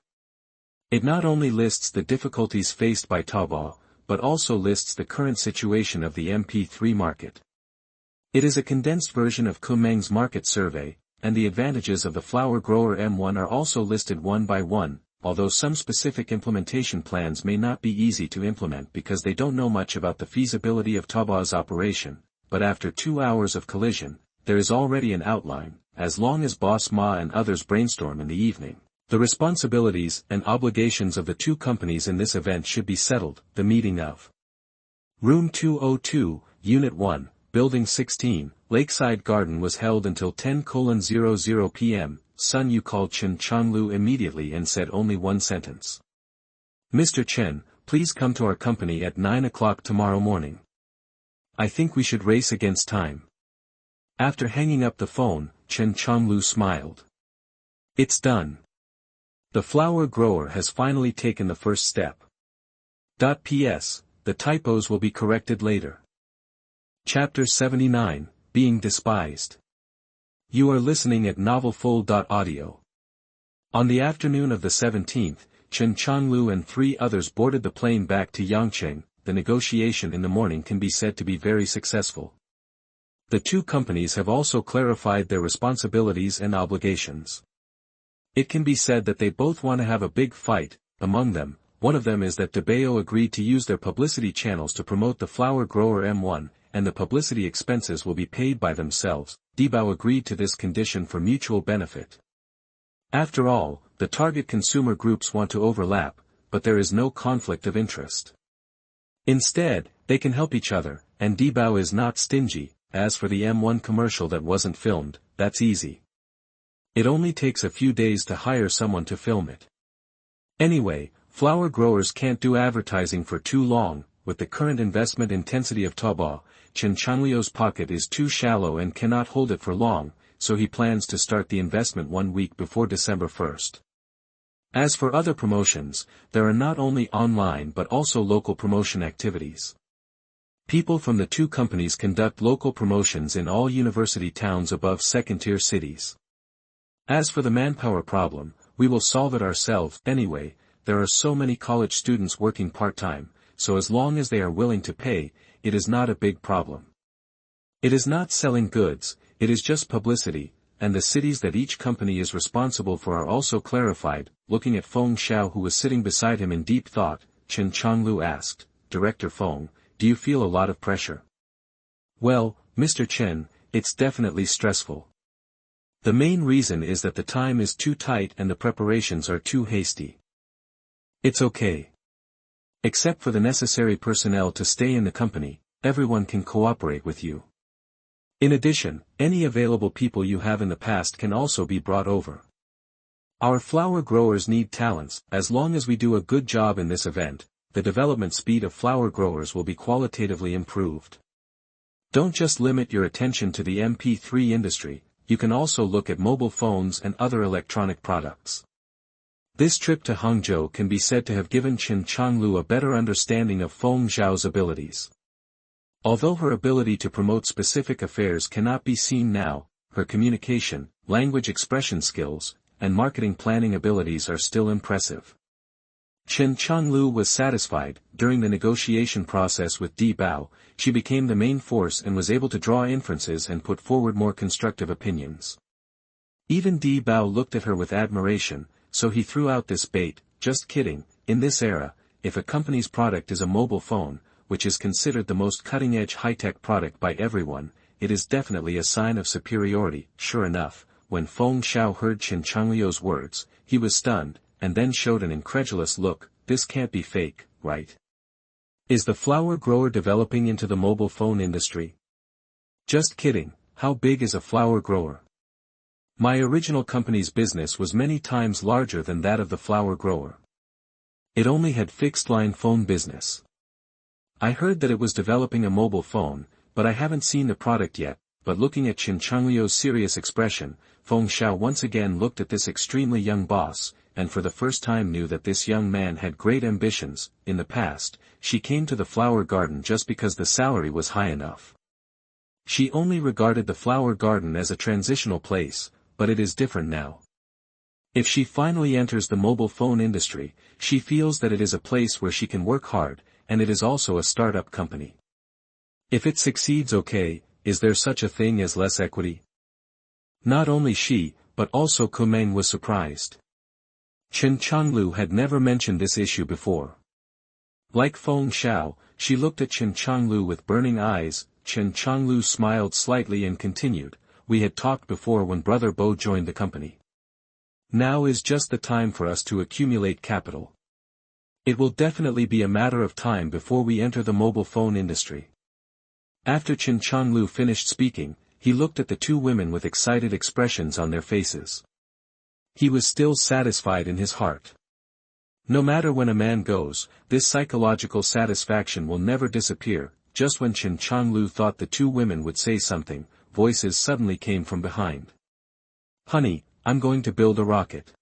It not only lists the difficulties faced by Taobao, but also lists the current situation of the MP3 market. It is a condensed version of Meng's market survey, and the advantages of the flower grower M1 are also listed one by one, although some specific implementation plans may not be easy to implement because they don't know much about the feasibility of Taobao's operation, but after 2 hours of collision, there is already an outline. As long as Boss Ma and others brainstorm in the evening, the responsibilities and obligations of the 2 companies in this event should be settled. The meeting of Room 202, Unit 1, Building 16, Lakeside Garden was held until 10:00 p.m. Sun Yu called Chen Changliu immediately and said only one sentence. "Mr. Chen, please come to our company at 9 o'clock tomorrow morning. I think we should race against time." After hanging up the phone, Chen Changliu smiled. "It's done. The flower grower has finally taken the first step. P.S. The typos will be corrected later." Chapter 79, Being Despised. You are listening at novelfull.audio. On the afternoon of the 17th, Chen Changliu and 3 others boarded the plane back to Yangcheng. The negotiation in the morning can be said to be very successful. The 2 companies have also clarified their responsibilities and obligations. It can be said that they both want to have a big fight. Among them, one of them is that Debao agreed to use their publicity channels to promote the flower grower M1, and the publicity expenses will be paid by themselves. Debao agreed to this condition for mutual benefit. After all, the target consumer groups want to overlap, but there is no conflict of interest. Instead, they can help each other, and Debao is not stingy. As for the M1 commercial that wasn't filmed, that's easy. It only takes a few days to hire someone to film it. Anyway, flower growers can't do advertising for too long. With the current investment intensity of Taobao, Chen Changliu's pocket is too shallow and cannot hold it for long, so he plans to start the investment 1 week before December 1st. As for other promotions, there are not only online but also local promotion activities. People from the 2 companies conduct local promotions in all university towns above second-tier cities. As for the manpower problem, we will solve it ourselves. Anyway, there are so many college students working part-time, so as long as they are willing to pay, it is not a big problem. It is not selling goods, it is just publicity, and the cities that each company is responsible for are also clarified. Looking at Feng Xiao, who was sitting beside him in deep thought, Chen Changliu asked, "Director Feng, do you feel a lot of pressure?" "Well, Mr. Chen, it's definitely stressful. The main reason is that the time is too tight and the preparations are too hasty. It's okay. Except for the necessary personnel to stay in the company, everyone can cooperate with you. In addition, any available people you have in the past can also be brought over. Our flower growers need talents. As long as we do a good job in this event, the development speed of flower growers will be qualitatively improved. Don't just limit your attention to the MP3 industry, you can also look at mobile phones and other electronic products." This trip to Hangzhou can be said to have given Chen Changliu a better understanding of Feng Xiao's abilities. Although her ability to promote specific affairs cannot be seen now, her communication, language expression skills, and marketing planning abilities are still impressive. Chen Changliu was satisfied. During the negotiation process with Di Bao, she became the main force and was able to draw inferences and put forward more constructive opinions. Even Di Bao looked at her with admiration, so he threw out this bait, just kidding, in this era, if a company's product is a mobile phone, which is considered the most cutting-edge high-tech product by everyone, it is definitely a sign of superiority. Sure enough, when Feng Xiao heard Chen Changliu's words, he was stunned, and then showed an incredulous look. This can't be fake, right? Is the flower grower developing into the mobile phone industry? Just kidding, how big is a flower grower? My original company's business was many times larger than that of the flower grower. It only had fixed-line phone business. I heard that it was developing a mobile phone, but I haven't seen the product yet. But looking at Chen Changliu's serious expression, Feng Xiao once again looked at this extremely young boss, and for the first time knew that this young man had great ambitions. In the past, she came to the flower garden just because the salary was high enough. She only regarded the flower garden as a transitional place, but it is different now. If she finally enters the mobile phone industry, she feels that it is a place where she can work hard, and it is also a startup company. If it succeeds, okay, is there such a thing as less equity? Not only she, but also Meng was surprised. Chen Changliu had never mentioned this issue before. Like Feng Xiao, she looked at Chen Changliu with burning eyes. Chen Changliu smiled slightly and continued, "We had talked before when Brother Bo joined the company. Now is just the time for us to accumulate capital. It will definitely be a matter of time before we enter the mobile phone industry." After Chen Changliu finished speaking, he looked at the two women with excited expressions on their faces. He was still satisfied in his heart. No matter when a man goes, this psychological satisfaction will never disappear. Just when Chen Changliu thought the two women would say something, voices suddenly came from behind. "Honey, I'm going to build a rocket.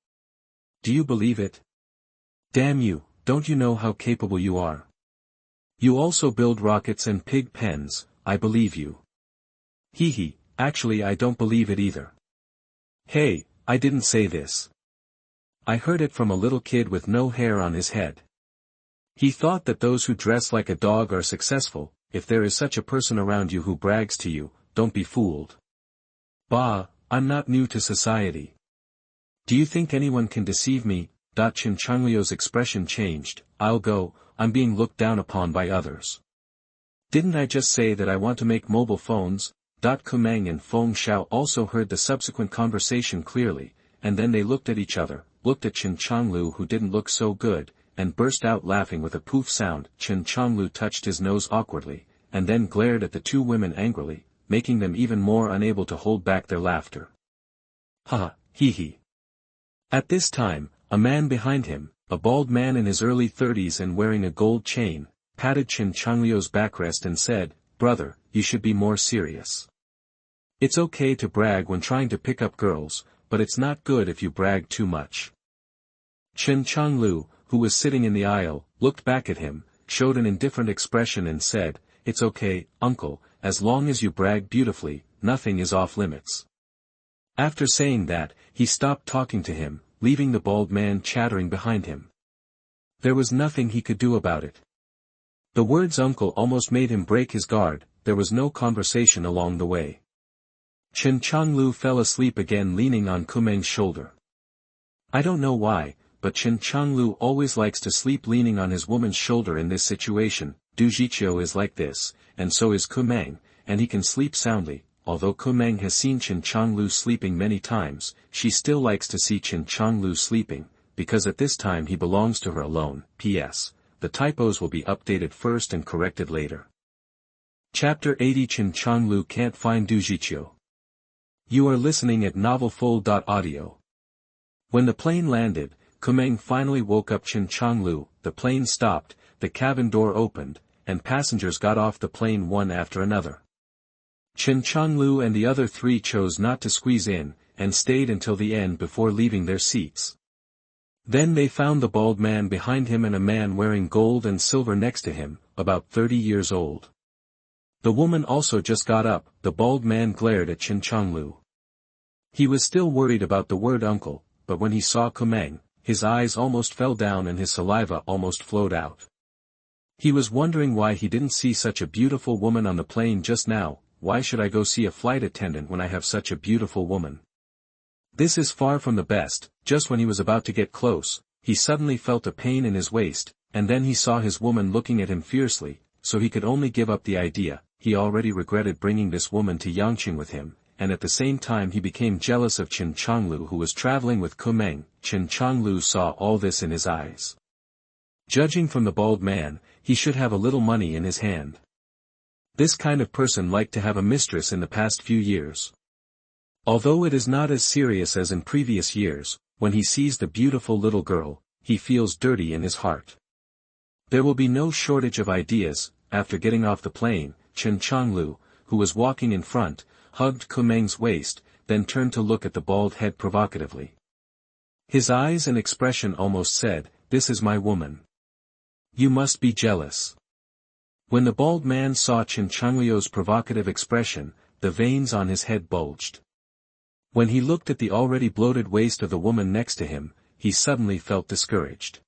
Do you believe it? Damn you, don't you know how capable you are? You also build rockets and pig pens, I believe you." "Hee, actually I don't believe it either." "Hey, I didn't say this. I heard it from a little kid with no hair on his head. He thought that those who dress like a dog are successful. If there is such a person around you who brags to you, don't be fooled." "Bah, I'm not new to society. Do you think anyone can deceive me?" Chen Changliu's expression changed. "I'll go, I'm being looked down upon by others. Didn't I just say that I want to make mobile phones?" Meng and Feng Xiao also heard the subsequent conversation clearly, and then they looked at each other, looked at Chen Changliu who didn't look so good, and burst out laughing with a poof sound. Chen Changliu touched his nose awkwardly, and then glared at the two women angrily, making them even more unable to hold back their laughter. "Ha, hee. At this time, a man behind him, a bald man in his early 30s and wearing a gold chain, patted Chen Changliu's backrest and said, "Brother, you should be more serious. It's okay to brag when trying to pick up girls, but it's not good if you brag too much." Chen Changliu, who was sitting in the aisle, looked back at him, showed an indifferent expression and said, "It's okay, uncle, as long as you brag beautifully, nothing is off limits." After saying that, he stopped talking to him, leaving the bald man chattering behind him. There was nothing he could do about it. The words uncle almost made him break his guard. There was no conversation along the way. Chen Changliu fell asleep again leaning on Meng's shoulder. I don't know why, but Chen Changliu always likes to sleep leaning on his woman's shoulder in this situation. Zhiqiu is like this, and so is Meng, and he can sleep soundly. Although Meng has seen Chen Changliu sleeping many times, she still likes to see Chen Changliu sleeping, because at this time he belongs to her alone. P.S. The typos will be updated first and corrected later. Chapter 80 Chen Changliu can't find Zhiqiu. You are listening at novelfull.audio. When the plane landed, Meng finally woke up Chen Changliu. The plane stopped, the cabin door opened, and passengers got off the plane one after another. Chen Changliu and the other three chose not to squeeze in, and stayed until the end before leaving their seats. Then they found the bald man behind him and a man wearing gold and silver next to him, about 30 years old. The woman also just got up. The bald man glared at Chen Changliu. He was still worried about the word uncle, but when he saw Meng, his eyes almost fell down and his saliva almost flowed out. He was wondering why he didn't see such a beautiful woman on the plane just now. Why should I go see a flight attendant when I have such a beautiful woman? This is far from the best. Just when he was about to get close, he suddenly felt a pain in his waist, and then he saw his woman looking at him fiercely, so he could only give up the idea. He already regretted bringing this woman to Yangqing with him, and at the same time he became jealous of Chen Changliu who was traveling with Meng. Chen Changliu saw all this in his eyes. Judging from the bald man, he should have a little money in his hand. This kind of person liked to have a mistress in the past few years. Although it is not as serious as in previous years, when he sees the beautiful little girl, he feels dirty in his heart. There will be no shortage of ideas. After getting off the plane, Chen Changliu, who was walking in front, hugged Meng's waist, then turned to look at the bald head provocatively. His eyes and expression almost said, "This is my woman. You must be jealous." When the bald man saw Chen Changliu's provocative expression, the veins on his head bulged. When he looked at the already bloated waist of the woman next to him, he suddenly felt discouraged.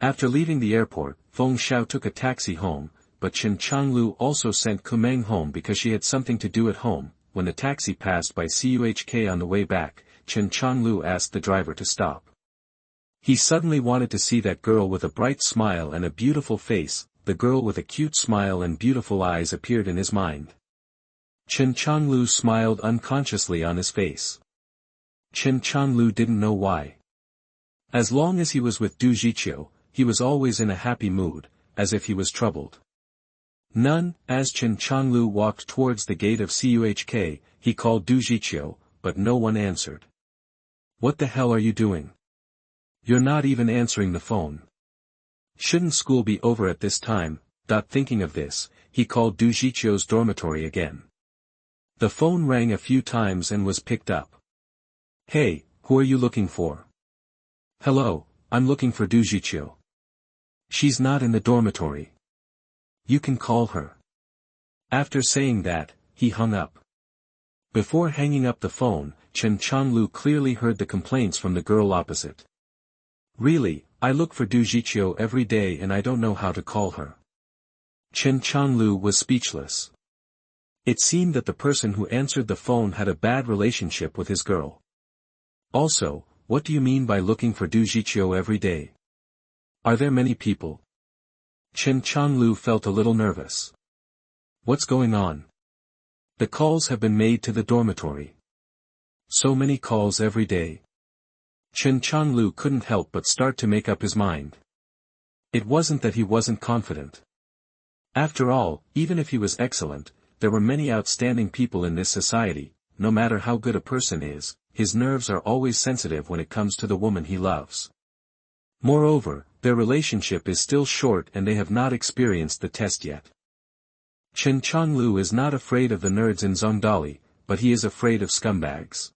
After leaving the airport, Feng Xiao took a taxi home, but Chen Changliu also sent Meng home because she had something to do at home. When the taxi passed by Cuhk on the way back, Chen Changliu asked the driver to stop. He suddenly wanted to see that girl with a bright smile and a beautiful face. The girl with a cute smile and beautiful eyes appeared in his mind. Chen Changliu smiled unconsciously on his face. Chen Changliu didn't know why. As long as he was with Zhiqiu, he was always in a happy mood, as if he was troubled. None. As Chen Changliu walked towards the gate of Cuhk, he called Zhiqiu, but no one answered. "What the hell are you doing? You're not even answering the phone. Shouldn't school be over at this time?" Thinking of this, he called Zhiqiu's dormitory again. The phone rang a few times and was picked up. "Hey, who are you looking for?" "Hello, I'm looking for Zhiqiu. She's not in the dormitory. You can call her." After saying that, he hung up. Before hanging up the phone, Chen Changliu clearly heard the complaints from the girl opposite. "Really, I look for Zhiqiu every day and I don't know how to call her." Chen Changliu was speechless. It seemed that the person who answered the phone had a bad relationship with his girl. Also, what do you mean by looking for Zhiqiu every day? Are there many people? Chen Changliu felt a little nervous. What's going on? The calls have been made to the dormitory. So many calls every day. Chen Changliu couldn't help but start to make up his mind. It wasn't that he wasn't confident. After all, even if he was excellent, there were many outstanding people in this society. No matter how good a person is, his nerves are always sensitive when it comes to the woman he loves. Moreover, their relationship is still short and they have not experienced the test yet. Chen Changliu is not afraid of the nerds in Zhongdali, but he is afraid of scumbags.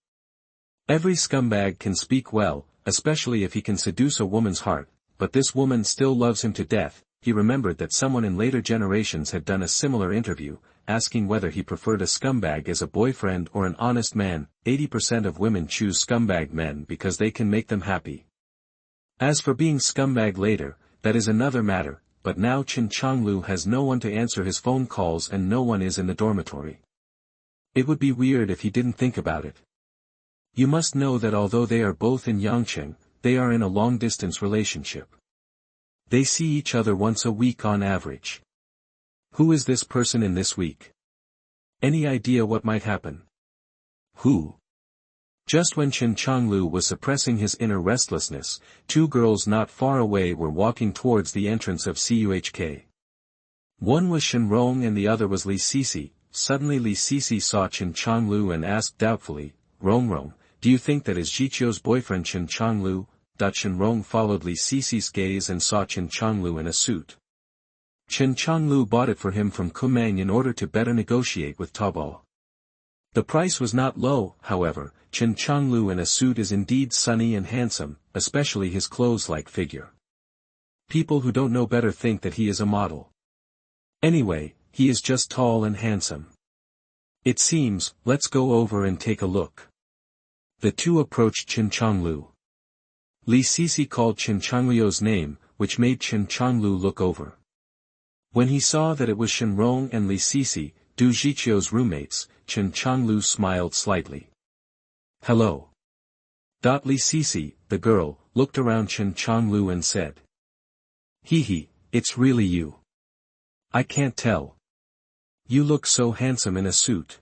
Every scumbag can speak well, especially if he can seduce a woman's heart, but this woman still loves him to death. He remembered that someone in later generations had done a similar interview, asking whether he preferred a scumbag as a boyfriend or an honest man. 80% of women choose scumbag men because they can make them happy. As for being scumbag later, that is another matter, but now Chen Changliu has no one to answer his phone calls and no one is in the dormitory. It would be weird if he didn't think about it. You must know that although they are both in Yangqing, they are in a long-distance relationship. They see each other once a week on average. Who is this person in this week? Any idea what might happen? Who? Just when Chen Changliu was suppressing his inner restlessness, two girls not far away were walking towards the entrance of Cuhk. One was Shen Rong and the other was Li Sisi. Suddenly Li Sisi saw Chen Changliu and asked doubtfully, Rong, do you think that is Zhiqiu's boyfriend Chen Changliu? Shen Rong followed Li Sisi's gaze and saw Chen Changliu in a suit. Chen Changliu bought it for him from Meng in order to better negotiate with Taobao. The price was not low, however. Chen Changliu in a suit is indeed sunny and handsome, especially his clothes-like figure. People who don't know better think that he is a model. Anyway, he is just tall and handsome. It seems, let's go over and take a look. The two approached Chen Changliu. Li Sisi called Chen Changliu's name, which made Chen Changliu look over. When he saw that it was Shenrong and Li Sisi, Du Zhiqiu's roommates, Chen Changliu smiled slightly. Hello. Li Sisi, the girl, looked around Chen Changliu and said. Hee, it's really you. I can't tell. You look so handsome in a suit.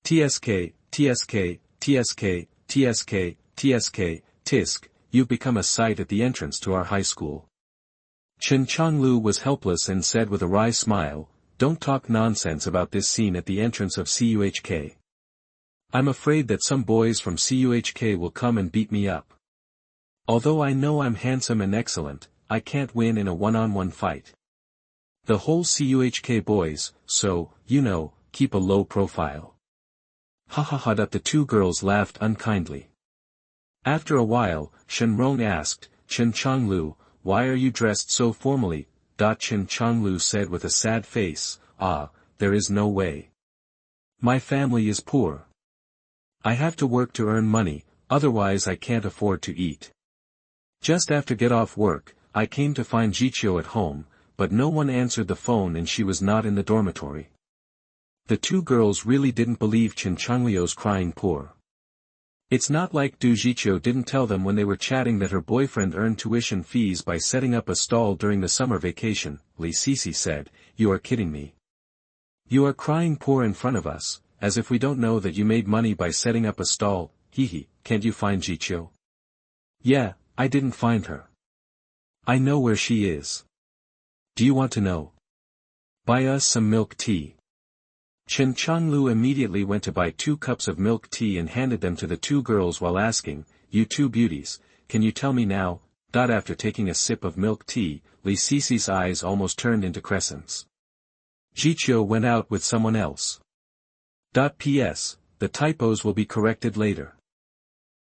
TSK, TSK, TSK, TSK, TSK, Tisk, you've become a sight at the entrance to our high school. Chen Changliu was helpless and said with a wry smile, don't talk nonsense about this scene at the entrance of CUHK. I'm afraid that some boys from CUHK will come and beat me up. Although I know I'm handsome and excellent, I can't win in a one-on-one fight. The whole CUHK boys, so, keep a low profile. Ha ha ha. The two girls laughed unkindly. After a while, Shenrong asked, Chen Changliu, why are you dressed so formally? Chen Changliu said with a sad face, there is no way. My family is poor. I have to work to earn money, otherwise I can't afford to eat. Just after get off work, I came to find Zhiqiu at home, but no one answered the phone and she was not in the dormitory. The two girls really didn't believe Chen Changliu's crying poor. It's not like Du Zhiqiu didn't tell them when they were chatting that her boyfriend earned tuition fees by setting up a stall during the summer vacation. Li Sisi said, you are kidding me. You are crying poor in front of us, as if we don't know that you made money by setting up a stall. Hee, can't you find Zhiqiu? Yeah, I didn't find her. I know where she is. Do you want to know? Buy us some milk tea. Chen Changliu immediately went to buy 2 cups of milk tea and handed them to the two girls while asking, you two beauties, can you tell me now? After taking a sip of milk tea, Li Sisi's eyes almost turned into crescents. Zhiqiu went out with someone else. P.S. The typos will be corrected later.